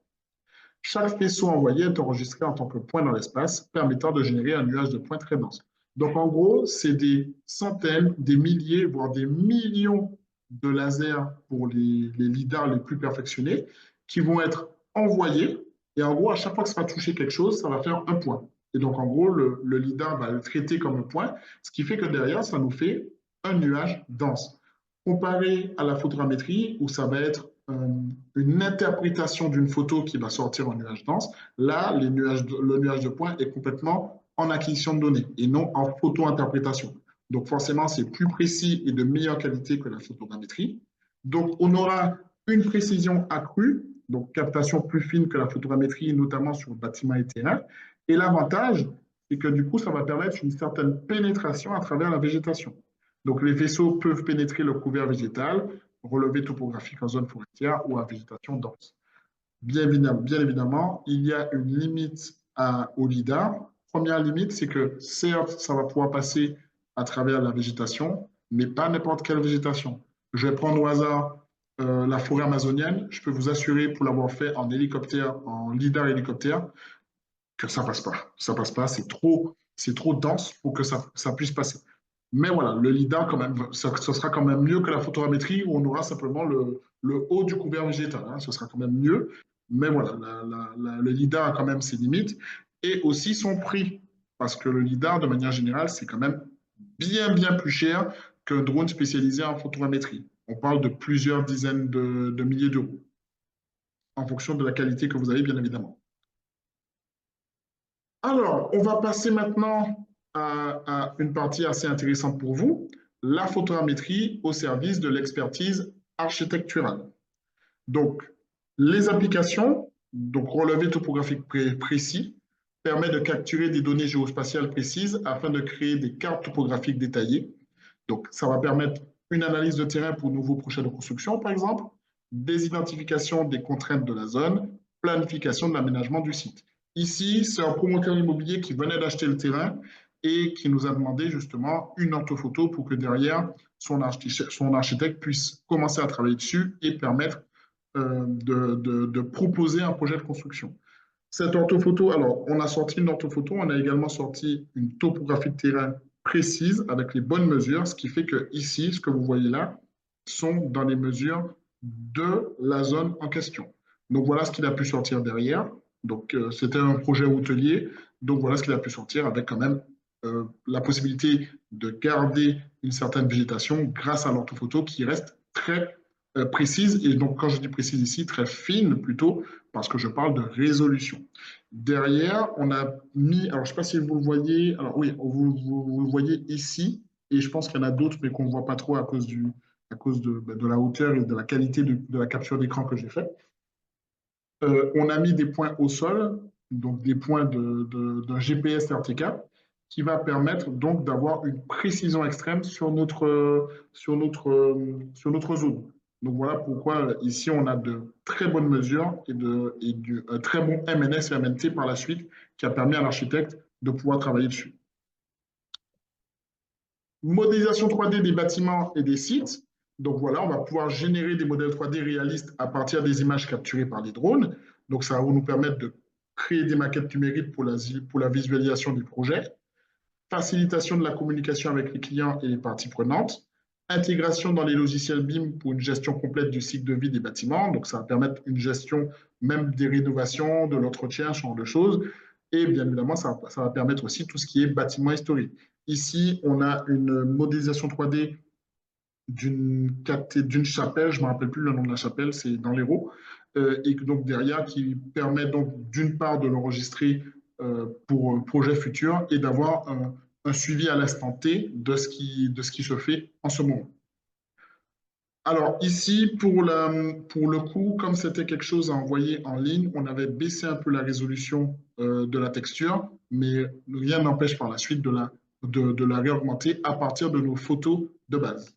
Chaque faisceau envoyé est enregistré en tant que point dans l'espace, permettant de générer un nuage de points très dense. Donc, en gros, c'est des centaines, des milliers, voire des millions de lasers pour les lidars les plus perfectionnés qui vont être envoyés. Et en gros, à chaque fois que ça va toucher quelque chose, ça va faire un point. Et donc, en gros, le lidar va le traiter comme un point, ce qui fait que derrière, ça nous fait un nuage dense. Comparé à la photogrammétrie, où ça va être une interprétation d'une photo qui va sortir en nuage dense, là, le nuage de points est complètement en acquisition de données et non en photo-interprétation. Donc forcément, c'est plus précis et de meilleure qualité que la photogrammétrie. Donc on aura une précision accrue, donc captation plus fine que la photogrammétrie, notamment sur bâtiments et terrains. Et l'avantage, c'est que du coup, ça va permettre une certaine pénétration à travers la végétation. Donc les vaisseaux peuvent pénétrer le couvert végétal, relevé topographique en zone forestière ou à végétation dense. Bien évidemment, il y a une limite au LIDAR. Première limite, c'est que certes, ça va pouvoir passer à travers la végétation, mais pas n'importe quelle végétation. Je vais prendre au hasard la forêt amazonienne. Je peux vous assurer, pour l'avoir fait en hélicoptère, en LIDAR hélicoptère, que ça passe pas. Ça passe pas, c'est trop dense pour que ça puisse passer. Mais voilà, le LIDAR, quand même, ce sera quand même mieux que la photogrammétrie où on aura simplement le haut du couvert végétal. Hein, ce sera quand même mieux. Mais voilà, le LIDAR a quand même ses limites et aussi son prix. Parce que le LIDAR, de manière générale, c'est quand même bien plus cher qu'un drone spécialisé en photogrammétrie. On parle de plusieurs dizaines de milliers d'euros, en fonction de la qualité que vous avez, bien évidemment. Alors, on va passer maintenant à une partie assez intéressante pour vous, la photogrammétrie au service de l'expertise architecturale. Donc, les applications, donc relevé topographique précis, permet de capturer des données géospatiales précises afin de créer des cartes topographiques détaillées. Donc, ça va permettre une analyse de terrain pour de nouveaux projets de construction, par exemple, des identifications des contraintes de la zone, planification de l'aménagement du site. Ici, c'est un promoteur immobilier qui venait d'acheter le terrain et qui nous a demandé justement une orthophoto pour que derrière, son architecte puisse commencer à travailler dessus et permettre de proposer un projet de construction. Cette orthophoto, alors on a sorti une orthophoto, on a également sorti une topographie de terrain précise avec les bonnes mesures, ce qui fait que ici, ce que vous voyez là, sont dans les mesures de la zone en question. Donc voilà ce qu'il a pu sortir derrière. Donc c'était un projet hôtelier, donc voilà ce qu'il a pu sortir avec quand même la possibilité de garder une certaine végétation grâce à l'orthophoto qui reste très précise, et donc quand je dis précise ici, très fine plutôt, parce que je parle de résolution. Derrière, on a mis, alors je ne sais pas si vous le voyez, alors oui, vous le voyez ici, et je pense qu'il y en a d'autres, mais qu'on ne voit pas trop à cause de la hauteur et de la qualité de la capture d'écran que j'ai faite. On a mis des points au sol, donc des points d'un GPS RTK, qui va permettre donc d'avoir une précision extrême sur notre zone. Donc voilà pourquoi ici on a de très bonnes mesures et un très bon MNS et MNT par la suite qui a permis à l'architecte de pouvoir travailler dessus. Modélisation 3D des bâtiments et des sites. Donc voilà, on va pouvoir générer des modèles 3D réalistes à partir des images capturées par les drones. Donc ça va nous permettre de créer des maquettes numériques pour la visualisation des projets. Facilitation de la communication avec les clients et les parties prenantes. Intégration dans les logiciels BIM pour une gestion complète du cycle de vie des bâtiments. Donc ça va permettre une gestion même des rénovations, de l'entretien, ce genre de choses. Et bien évidemment, ça va permettre aussi tout ce qui est bâtiment historique. Ici, on a une modélisation 3D d'une chapelle, je ne me rappelle plus le nom de la chapelle, c'est dans l'Hérault, et donc derrière qui permet donc d'une part de l'enregistrer pour un projet futur et d'avoir un suivi à l'instant T de ce qui se fait en ce moment. Alors ici, pour le coup, comme c'était quelque chose à envoyer en ligne, on avait baissé un peu la résolution de la texture, mais rien n'empêche par la suite de la réaugmenter à partir de nos photos de base.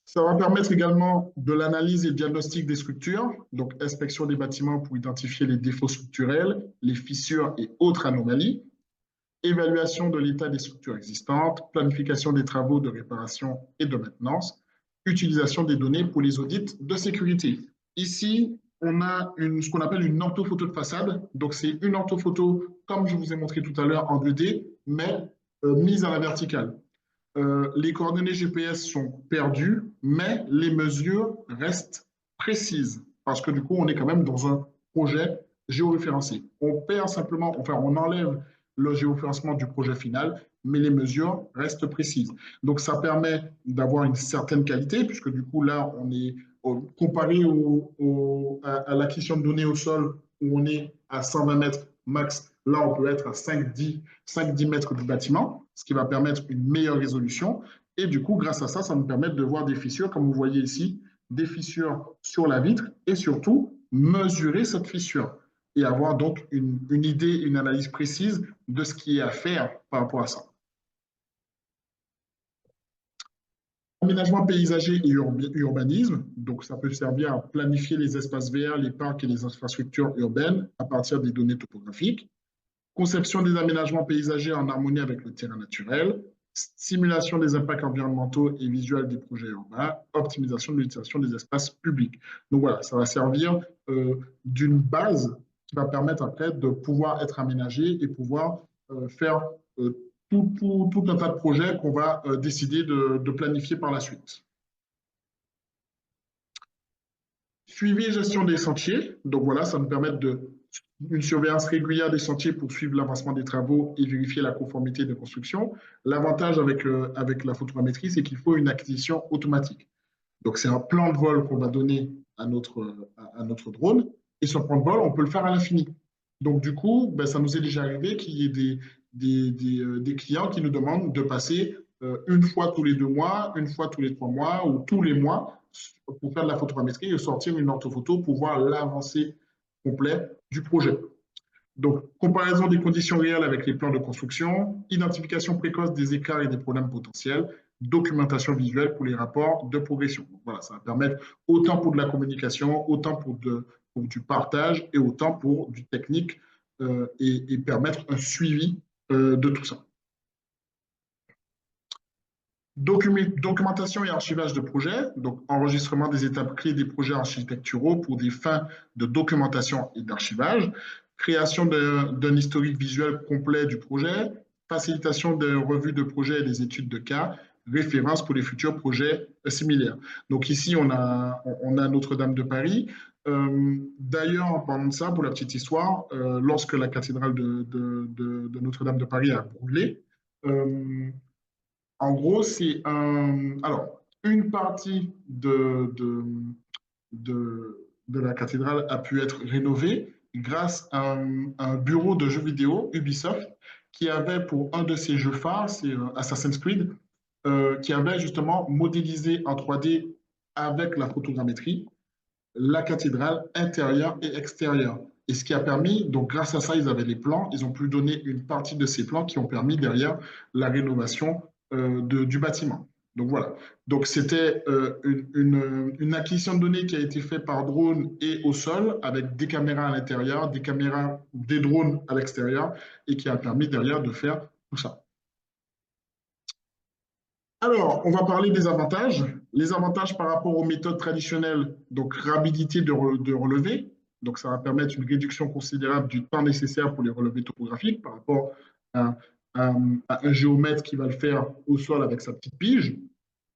Ça va permettre également de l'analyse et le diagnostic des structures, donc inspection des bâtiments pour identifier les défauts structurels, les fissures et autres anomalies, évaluation de l'état des structures existantes, planification des travaux de réparation et de maintenance, utilisation des données pour les audits de sécurité. Ici, on a ce qu'on appelle une orthophoto de façade. Donc, c'est une orthophoto, comme je vous ai montré tout à l'heure, en 2D, mais mise à la verticale. Les coordonnées GPS sont perdues, mais les mesures restent précises parce que du coup, on est quand même dans un projet géoréférencé. On perd simplement, enfin, on enlève le géoréférencement du projet final mais les mesures restent précises. Donc, ça permet d'avoir une certaine qualité, puisque du coup, là, on est comparé à l'acquisition de données au sol, où on est à 120 mètres max. Là, on peut être à 5-10 mètres du bâtiment, ce qui va permettre une meilleure résolution. Et du coup, grâce à ça, ça nous permet de voir des fissures, comme vous voyez ici, des fissures sur la vitre et surtout mesurer cette fissure et avoir donc une idée, une analyse précise de ce qui est à faire par rapport à ça. Aménagement paysager et urbanisme, donc ça peut servir à planifier les espaces verts, les parcs et les infrastructures urbaines à partir des données topographiques. Conception des aménagements paysagers en harmonie avec le terrain naturel, simulation des impacts environnementaux et visuels des projets urbains, optimisation de l'utilisation des espaces publics. Donc voilà, ça va servir d'une base qui va permettre après de pouvoir être aménagé et pouvoir faire tout un tas de projets qu'on va décider de planifier par la suite. Suivi et gestion des sentiers. Donc voilà, ça nous permet une surveillance régulière des sentiers pour suivre l'avancement des travaux et vérifier la conformité de construction. L'avantage avec la photogrammétrie, c'est qu'il faut une acquisition automatique. Donc c'est un plan de vol qu'on va donner à notre drone. Et ce plan de vol, on peut le faire à l'infini. Donc du coup, ben, ça nous est déjà arrivé qu'il y ait des clients qui nous demandent de passer une fois tous les 2 mois, une fois tous les 3 mois ou tous les mois pour faire de la photogrammétrie et sortir une orthophoto pour voir l'avancée complète du projet. Donc, comparaison des conditions réelles avec les plans de construction, identification précoce des écarts et des problèmes potentiels, documentation visuelle pour les rapports de progression. Donc, voilà, ça va permettre autant pour de la communication, autant pour du partage et autant pour du technique et permettre un suivi de tout ça. Documentation et archivage de projets, donc enregistrement des étapes clés des projets architecturaux pour des fins de documentation et d'archivage, création d'un historique visuel complet du projet, facilitation de revues de projets et des études de cas, référence pour les futurs projets similaires. Donc ici, on a Notre-Dame de Paris. D'ailleurs, en parlant de ça, pour la petite histoire, lorsque la cathédrale de Notre-Dame de Paris a brûlé, en gros, c'est un. Alors, une partie de la cathédrale a pu être rénovée grâce à un bureau de jeux vidéo, Ubisoft, qui avait pour un de ses jeux phares, c'est Assassin's Creed, qui avait justement modélisé en 3D avec la photogrammétrie la cathédrale intérieure et extérieure. Et ce qui a permis, donc grâce à ça, ils avaient les plans, ils ont pu donner une partie de ces plans qui ont permis derrière la rénovation du bâtiment. Donc voilà. Donc c'était une acquisition de données qui a été faite par drone et au sol avec des caméras à l'intérieur, des caméras, des drones à l'extérieur et qui a permis derrière de faire tout ça. Alors, on va parler des avantages. Les avantages par rapport aux méthodes traditionnelles, donc rapidité de relevé. Donc, ça va permettre une réduction considérable du temps nécessaire pour les relevés topographiques par rapport à, à- à un géomètre qui va le faire au sol avec sa petite pige.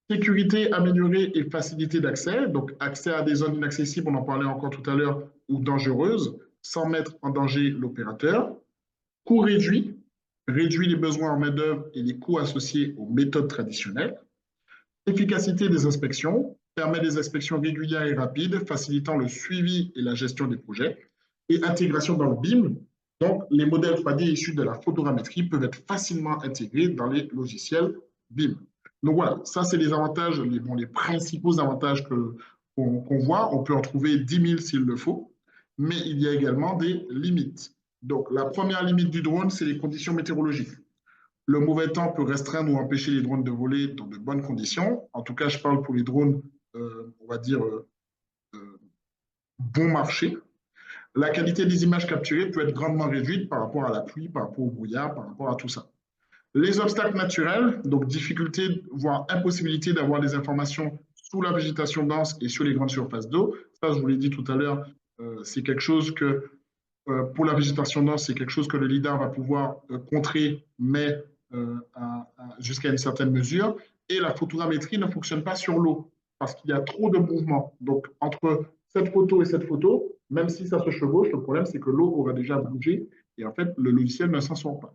Sécurité améliorée et facilité d'accès. Donc, accès à des zones inaccessibles, on en parlait encore tout à l'heure, ou dangereuses, sans mettre en danger l'opérateur. Coût réduit, réduit les besoins en main-d'œuvre et les coûts associés aux méthodes traditionnelles. Efficacité des inspections, permet des inspections régulières et rapides, facilitant le suivi et la gestion des projets. Et intégration dans le BIM, donc les modèles 3D issus de la photogrammétrie peuvent être facilement intégrés dans les logiciels BIM. Donc voilà, ça c'est les avantages, les principaux avantages qu'on voit. On peut en trouver 10 000 s'il le faut, mais il y a également des limites. Donc la première limite du drone, c'est les conditions météorologiques. Le mauvais temps peut restreindre ou empêcher les drones de voler dans de bonnes conditions. En tout cas, je parle pour les drones, on va dire, euh, bon marché. La qualité des images capturées peut être grandement réduite par rapport à la pluie, par rapport au brouillard, par rapport à tout ça. Les obstacles naturels, donc difficulté, voire impossibilité d'avoir des informations sous la végétation dense et sur les grandes surfaces d'eau. Ça, je vous l'ai dit tout à l'heure, c'est quelque chose que pour la végétation dense, c'est quelque chose que le LIDAR va pouvoir contrer, mais jusqu'à une certaine mesure. Et la photogrammétrie ne fonctionne pas sur l'eau parce qu'il y a trop de mouvements. Donc, entre cette photo et cette photo, même si ça se chevauche, le problème, c'est que l'eau aura déjà bougé et en fait, le logiciel ne s'en sort pas.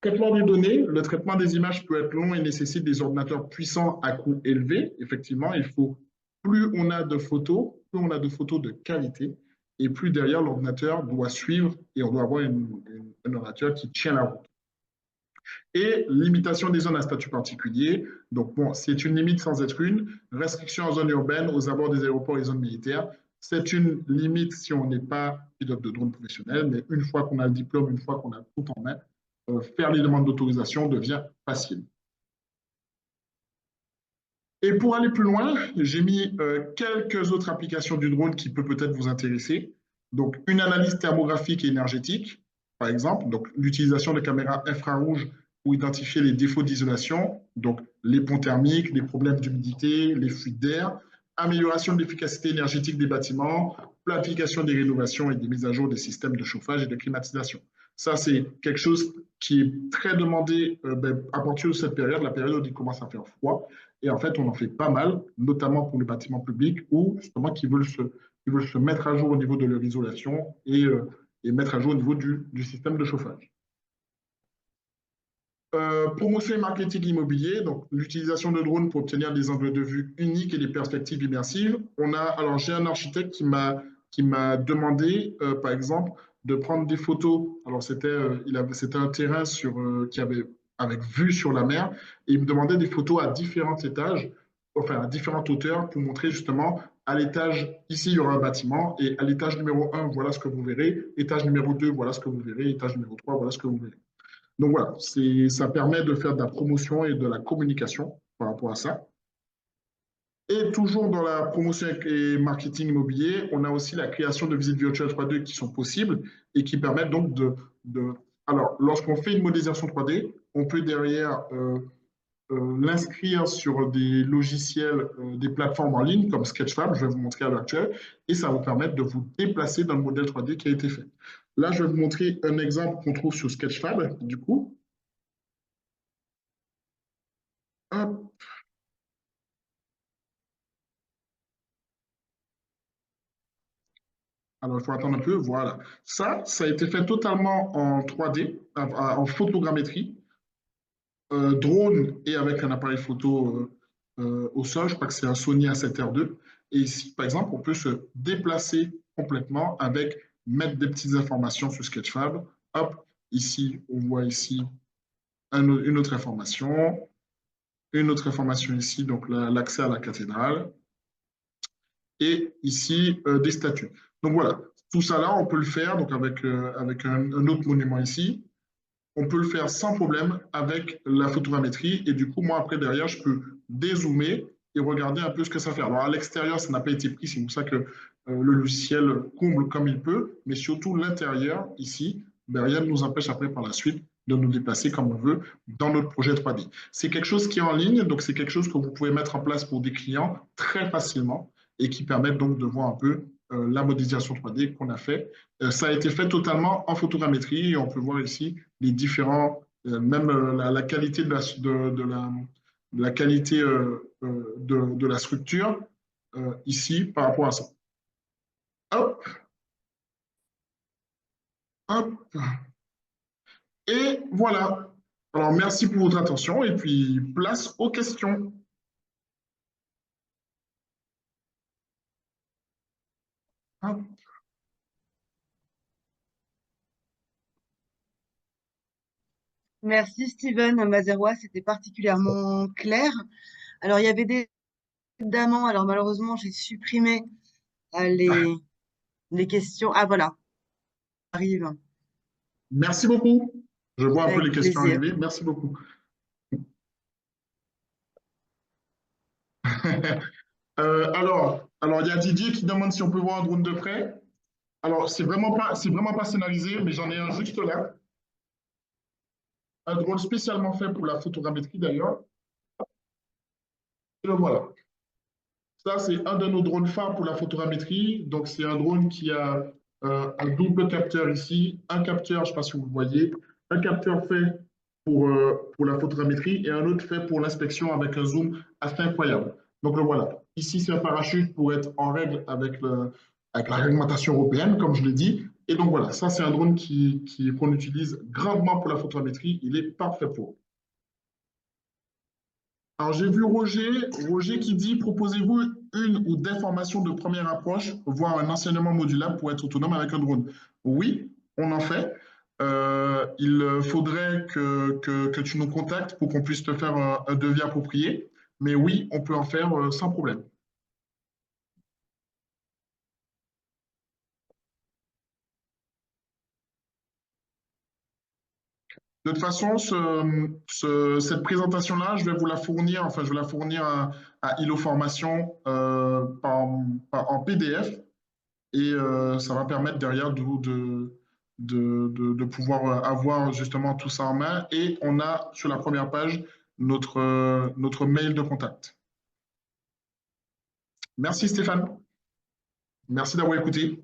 Traitement des données, le traitement des images peut être long et nécessite des ordinateurs puissants à coût élevé. Effectivement, il faut plus on a de photos, plus on a de photos de qualité, et plus derrière l'ordinateur doit suivre et on doit avoir un ordinateur qui tient la route. Et limitation des zones à statut particulier. Donc, bon, c'est une limite sans être une. Restriction en zone urbaine, aux abords des aéroports et zones militaires. C'est une limite si on n'est pas pilote de drone professionnel, mais une fois qu'on a le diplôme, une fois qu'on a tout en main, faire les demandes d'autorisation devient facile. Et pour aller plus loin, j'ai mis quelques autres applications du drone qui peuvent peut-être vous intéresser. Donc, une analyse thermographique et énergétique, par exemple, donc l'utilisation de caméras infrarouges pour identifier les défauts d'isolation, donc les ponts thermiques, les problèmes d'humidité, les fuites d'air, amélioration de l'efficacité énergétique des bâtiments, planification des rénovations et des mises à jour des systèmes de chauffage et de climatisation. Ça, c'est quelque chose qui est très demandé à partir de cette période, la période où il commence à faire froid. Et en fait, on en fait pas mal, notamment pour les bâtiments publics ou justement qui veulent se mettre à jour au niveau de leur isolation et mettre à jour au niveau du système de chauffage. Promotion et marketing immobilier, donc l'utilisation de drones pour obtenir des angles de vue uniques et des perspectives immersives. Alors j'ai un architecte qui m'a demandé, par exemple, de prendre des photos. Alors c'était un terrain qui avait avec vue sur la mer et il me demandait des photos à différents étages, enfin à différentes hauteurs pour montrer justement à l'étage, ici il y aura un bâtiment et à l'étage numéro 1, voilà ce que vous verrez, étage numéro 2, voilà ce que vous verrez, étage numéro 3, voilà ce que vous verrez. Donc voilà, ça permet de faire de la promotion et de la communication par rapport à ça. Et toujours dans la promotion et marketing immobilier, on a aussi la création de visites virtuelles 3D qui sont possibles et qui permettent donc Alors, lorsqu'on fait une modélisation 3D, on peut derrière l'inscrire sur des logiciels, des plateformes en ligne comme Sketchfab, je vais vous montrer à l'heure actuelle, et ça va vous permettre de vous déplacer dans le modèle 3D qui a été fait. Là, je vais vous montrer un exemple qu'on trouve sur Sketchfab, du coup. Hop. Alors, il faut attendre un peu. Voilà. Ça a été fait totalement en 3D, en photogrammétrie, drone et avec un appareil photo au sol. Je crois que c'est un Sony A7R2. Et ici, par exemple, on peut se déplacer complètement avec mettre des petites informations sur Sketchfab. Hop, ici, on voit ici une autre information ici, donc l'accès à la cathédrale et ici des statues. Donc voilà, tout ça là, on peut le faire donc avec un autre monument ici. On peut le faire sans problème avec la photogrammétrie. Et du coup, moi, après, derrière, je peux dézoomer et regarder un peu ce que ça fait. Alors, à l'extérieur, ça n'a pas été pris. C'est pour ça que le logiciel comble comme il peut. Mais surtout, l'intérieur, ici, ben, rien ne nous empêche après, par la suite, de nous déplacer comme on veut dans notre projet 3D. C'est quelque chose qui est en ligne. Donc, c'est quelque chose que vous pouvez mettre en place pour des clients très facilement et qui permettent donc de voir un peu la modélisation 3D qu'on a fait. Ça a été fait totalement en photogrammétrie et on peut voir ici les différents, même la qualité de la qualité de la structure ici par rapport à ça. Hop, hop. Et voilà. Alors, merci pour votre attention et puis place aux questions. Hop. Merci Steven Mazerois, c'était particulièrement clair. Alors il y avait des évidemment, alors malheureusement j'ai supprimé euh, les, les questions. Ah voilà, arrive Merci beaucoup. Je vois un peu les avec questions plaisir. arriver. Merci beaucoup. Alors, il y a Didier qui demande si on peut voir un drone de près. Alors, c'est vraiment pas scénarisé, mais j'en ai un juste là. Un drone spécialement fait pour la photogrammétrie d'ailleurs. Et le voilà. Ça, c'est un de nos drones phares pour la photogrammétrie. Donc, c'est un drone qui a un double capteur ici, un capteur, je ne sais pas si vous le voyez, un capteur fait pour la photogrammétrie et un autre fait pour l'inspection avec un zoom assez incroyable. Donc, le voilà. Ici, c'est un parachute pour être en règle avec la réglementation européenne, comme je l'ai dit. Et donc voilà, ça c'est un drone qu'on utilise gravement pour la photogrammétrie. Il est parfait pour. Alors j'ai vu Roger qui dit, proposez-vous une ou des formations de première approche, voire un enseignement modulable pour être autonome avec un drone. Oui, on en fait. Il faudrait que tu nous contactes pour qu'on puisse te faire un devis approprié. Mais oui, on peut en faire sans problème. De toute façon, cette présentation-là, je vais vous la fournir, enfin, je vais la fournir à ILO Formation en PDF et ça va permettre derrière de pouvoir avoir justement tout ça en main. Et on a sur la première page notre mail de contact. Merci Stéphane. Merci d'avoir écouté.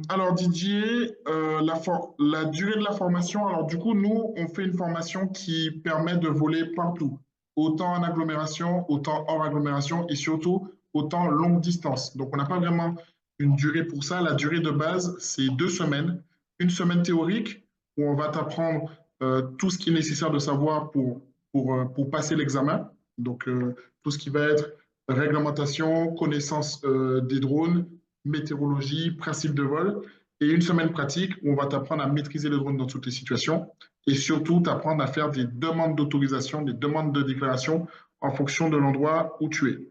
Alors Didier, la durée de la formation, alors du coup, nous, on fait une formation qui permet de voler partout, autant en agglomération, autant hors agglomération et surtout autant longue distance. Donc, on n'a pas vraiment une durée pour ça. La durée de base, c'est 2 semaines. Une semaine théorique où on va t'apprendre tout ce qui est nécessaire de savoir pour passer l'examen. Donc, tout ce qui va être réglementation, connaissance des drones, météorologie, principe de vol, et une semaine pratique où on va t'apprendre à maîtriser le drone dans toutes les situations et surtout t'apprendre à faire des demandes d'autorisation, des demandes de déclaration en fonction de l'endroit où tu es.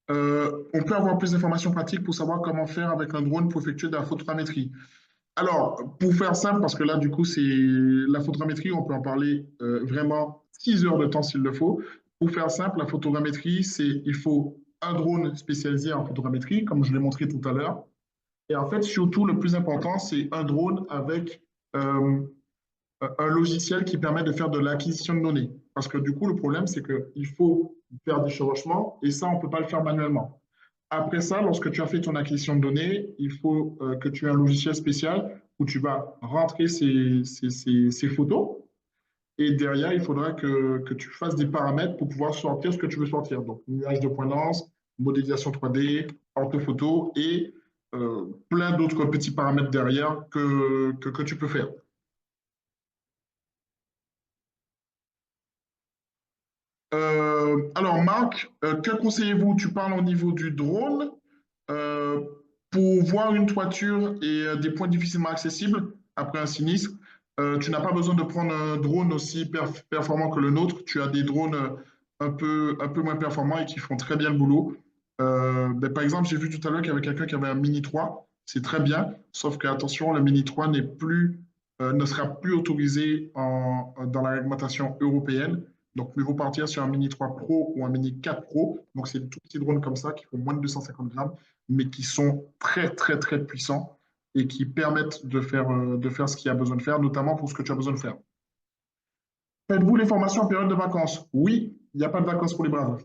On peut avoir plus d'informations pratiques pour savoir comment faire avec un drone pour effectuer de la photogrammétrie. Alors, pour faire simple, parce que là, du coup, c'est la photogrammétrie, on peut en parler vraiment 6 heures de temps s'il le faut. Pour faire simple, la photogrammétrie, il faut un drone spécialisé en photogrammétrie, comme je l'ai montré tout à l'heure. Et en fait, surtout, le plus important, c'est un drone avec euh, un logiciel qui permet de faire de l'acquisition de données. Parce que du coup, le problème, c'est qu'il faut faire des chevauchements et ça, on ne peut pas le faire manuellement. Après ça, lorsque tu as fait ton acquisition de données, il faut que tu aies un logiciel spécial où tu vas rentrer ces photos et derrière, il faudra que tu fasses des paramètres pour pouvoir sortir ce que tu veux sortir. Donc, nuage de pointance, modélisation 3D, orthophoto et plein d'autres petits paramètres derrière que tu peux faire. Alors, Marc, que conseillez-vous? Tu parles au niveau du drone. Euh, pour voir une toiture et des points difficilement accessibles après un sinistre, tu n'as pas besoin de prendre un drone aussi performant que le nôtre. Tu as des drones un peu moins performants et qui font très bien le boulot. Ben, par exemple, j'ai vu tout à l'heure qu'il y avait quelqu'un qui avait un Mini 3. C'est très bien, sauf que attention, le Mini 3 ne sera plus autorisé dans la réglementation européenne. Donc, mieux vaut partir sur un Mini 3 Pro ou un Mini 4 Pro. Donc, c'est des tout petits drones comme ça qui font moins de 250 grammes, mais qui sont très, très, très puissants et qui permettent de faire ce qu'il y a besoin de faire, notamment pour ce que tu as besoin de faire. Faites-vous les formations en période de vacances? Oui, il n'y a pas de vacances pour les braves.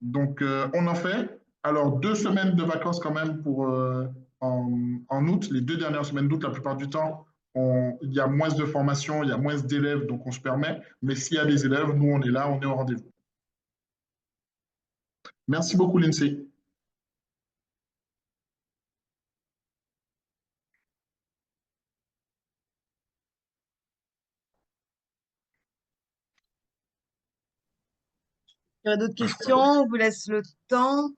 Donc, on en fait. Alors, 2 semaines de vacances quand même en août, les 2 dernières semaines d'août, la plupart du temps, il y a moins de formations, il y a moins d'élèves, donc on se permet. Mais s'il y a des élèves, nous, on est là, on est au rendez-vous. Merci beaucoup, Lindsay. Il y aurait d'autres questions? On vous laisse le temps.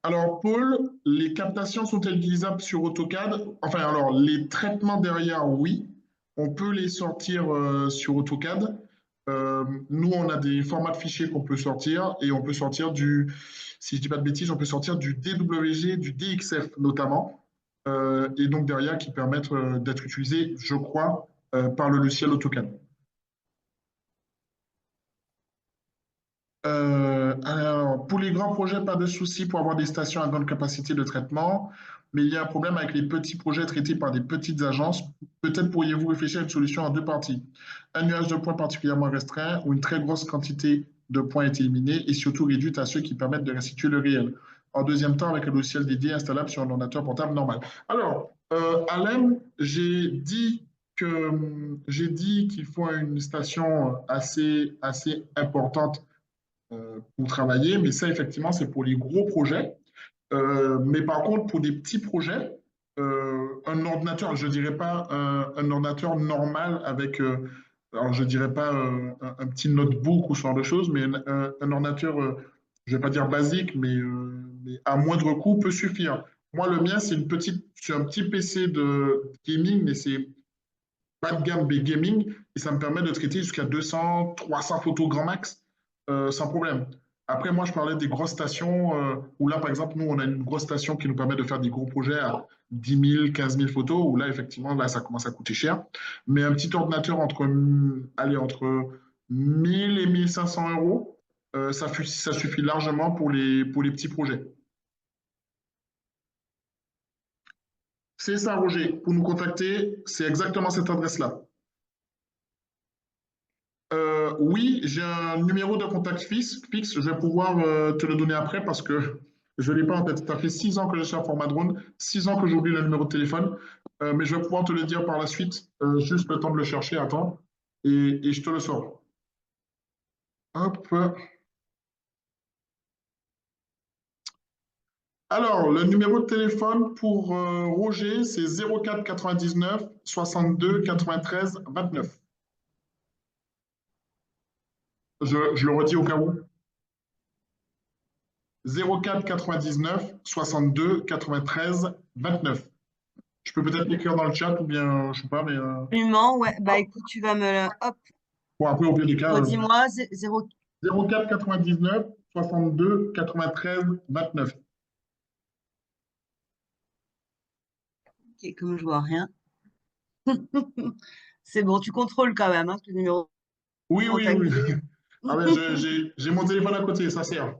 Alors, Paul, les captations sont-elles utilisables sur AutoCAD? Enfin, alors, les traitements derrière, oui. On peut les sortir sur AutoCAD. Nous, on a des formats de fichiers qu'on peut sortir et on peut sortir si je dis pas de bêtises, on peut sortir du DWG, du DXF notamment. Et donc derrière, qui permettent d'être utilisés, je crois, par le logiciel AutoCAD. Alors, pour les grands projets, pas de souci pour avoir des stations à grande capacité de traitement, mais il y a un problème avec les petits projets traités par des petites agences. Peut-être pourriez-vous réfléchir à une solution en deux parties. Un nuage de points particulièrement restreint où une très grosse quantité de points est éliminée et surtout réduite à ceux qui permettent de restituer le réel. En deuxième temps, avec un logiciel dédié installable sur un ordinateur portable normal. Alors, Alain, j'ai dit j'ai dit qu'il faut une station assez importante pour travailler, mais ça, effectivement, c'est pour les gros projets. Mais par contre, pour des petits projets, un ordinateur, je dirais pas un ordinateur normal avec, alors je dirais pas un petit notebook ou ce genre de choses, mais un ordinateur, je vais pas dire basique, mais à moindre coût peut suffire. Moi, le mien, c'est un petit PC de gaming, mais c'est pas de gamme mais gaming, et ça me permet de traiter jusqu'à 200, 300 photos grand max sans problème. Après, moi, je parlais des grosses stations où là, par exemple, nous, on a une grosse station qui nous permet de faire des gros projets à 10 000, 15 000 photos, où là, effectivement, là, ça commence à coûter cher. Mais un petit ordinateur allez, entre 1000 et 1500 euros, ça suffit largement pour les petits projets. C'est ça, Roger. Pour nous contacter, c'est exactement cette adresse-là. Oui, j'ai un numéro de contact fixe. Je vais pouvoir te le donner après parce que je ne l'ai pas en tête. Ça fait 6 ans que je suis à Format Drone, 6 ans que j'oublie le numéro de téléphone, mais je vais pouvoir te le dire par la suite. Juste le temps de le chercher, attends, et je te le sors. Hop. Alors, le numéro de téléphone pour Roger, c'est 04 99 62 93 29. Je le redis au cas où. 04 99 62 93 29. Je peux peut-être l'écrire dans le chat ou bien, je sais pas, mais Absolument, ouais. Bah écoute, tu vas me hop, bon, après, au pire des cas, redis-moi 0. 04 99 62 93 29. Ok, comme je vois rien. C'est bon, tu contrôles quand même, hein, que le numéro Oui, oui, oui. contacté. Ah ouais, j'ai mon téléphone à côté, ça sert.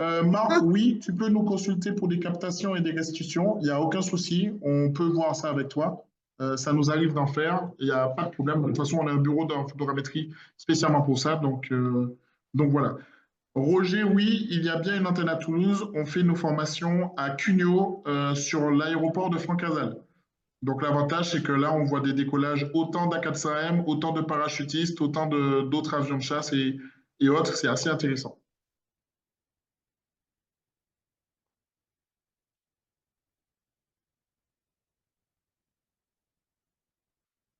Marc, oui, tu peux nous consulter pour des captations et des restitutions. Il n'y a aucun souci. On peut voir ça avec toi. Ça nous arrive d'en faire. Il n'y a pas de problème. De toute façon, on a un bureau de photogrammétrie spécialement pour ça. Donc voilà. Roger, oui, il y a bien une antenne à Toulouse. On fait nos formations à Cugnot, sur l'aéroport de Francazal. Donc l'avantage, c'est que là, on voit des décollages autant d'A400M, autant de parachutistes, autant d'autres avions de chasse et autres. C'est assez intéressant.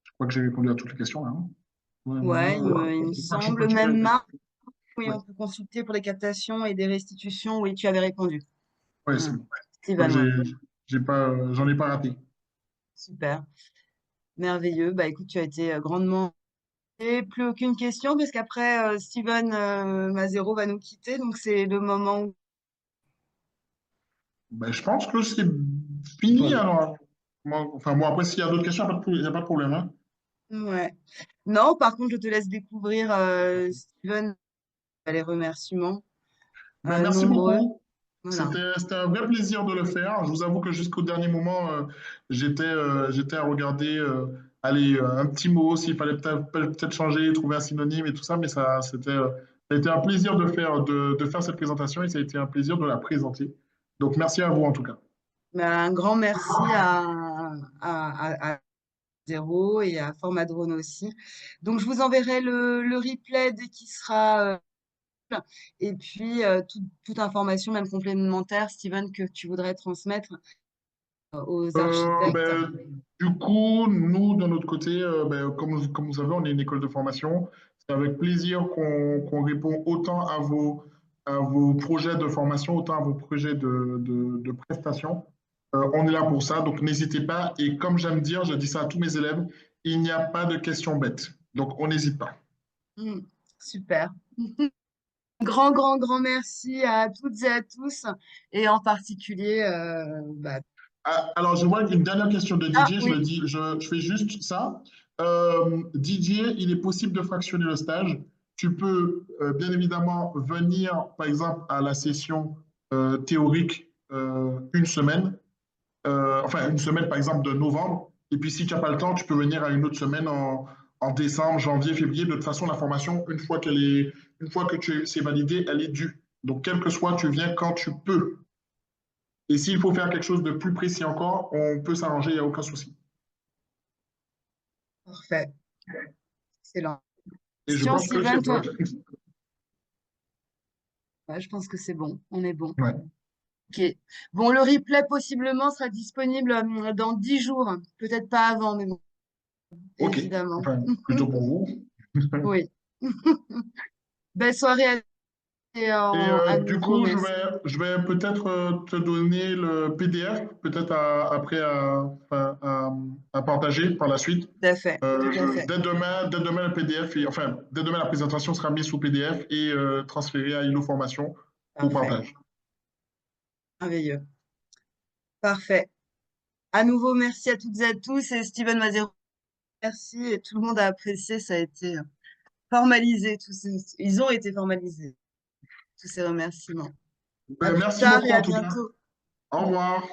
Je crois que j'ai répondu à toutes les questions là, hein. Ouais, Ouais, maintenant, il me je crois que je peux semble. tuer Même avec. Marc, oui, Ouais, on peut consulter pour les captations et des restitutions. Oui, tu avais répondu. ouais, c'est Hmm. bon. Je crois que Steven, ouais. j'en ai pas raté. Super. Merveilleux. Bah écoute, tu as été grandement. Et plus aucune question, parce qu'après, Steven Mazero va nous quitter. Donc c'est le moment où. Ben, je pense que c'est fini alors. Enfin bon, après, s'il y a d'autres questions, il n'y a pas de problème, hein. Ouais. Non, par contre, je te laisse découvrir Steven, les remerciements Ben, merci nombreux. beaucoup. Voilà. C'était un vrai plaisir de le faire. Je vous avoue que jusqu'au dernier moment, j'étais à regarder, allez, un petit mot, s'il fallait peut-être changer, trouver un synonyme et tout ça, mais ça a été un plaisir de faire cette présentation et ça a été un plaisir de la présenter. Donc, merci à vous en tout cas. Mais un grand merci à Zéro et à Format Drone aussi. Donc, je vous enverrai le replay dès qu'il sera. Et puis, toute information, même complémentaire, Steven, que tu voudrais transmettre aux architectes. Ben, du coup, nous, de notre côté, ben, comme vous savez, on est une école de formation. C'est avec plaisir qu'on répond autant à vos projets de formation, autant à vos projets de prestation. On est là pour ça, donc n'hésitez pas. Et comme j'aime dire, je dis ça à tous mes élèves, il n'y a pas de questions bêtes. Donc, on n'hésite pas. Hmm, super. Grand, grand, grand merci à toutes et à tous, et en particulier, bah, Ah, alors, je vois une dernière question de ah Didier, je le oui, dis, je fais juste ça. Didier, il est possible de fractionner le stage. Tu peux bien évidemment venir, par exemple, à la session théorique une semaine, enfin une semaine par exemple de novembre. Et puis si tu n'as pas le temps, tu peux venir à une autre semaine en décembre, janvier, février. De toute façon, la formation, une fois que c'est validé, elle est due. Donc, quel que soit, tu viens quand tu peux. Et s'il faut faire quelque chose de plus précis encore, on peut s'arranger, il n'y a aucun souci. Parfait. Excellent. Et je Question, pense que c'est Steven, bon. toi? Ouais, je pense que c'est bon. On est bon. Ouais. Ok. Bon, le replay possiblement sera disponible dans 10 jours. Peut-être pas avant, mais bon, OK. évidemment. Enfin, plutôt pour vous. Oui. Belle soirée et Et à du nouveau, coup, merci. je vais peut-être te donner le PDF, peut-être après enfin, à partager par la suite. Tout à fait. Tout à fait. Dès demain, le PDF, enfin, dès demain, la présentation sera mise sous PDF et transférée à Ilo Formation pour Parfait. partage. Merveilleux. Parfait. À nouveau, merci à toutes et à tous. Et Steven Mazero, merci. Et tout le monde a apprécié. Ça a été formalisé. Ils ont été formalisés, tous ces remerciements. À Ben, plus merci tard beaucoup et en à tout cas. bientôt. Au revoir.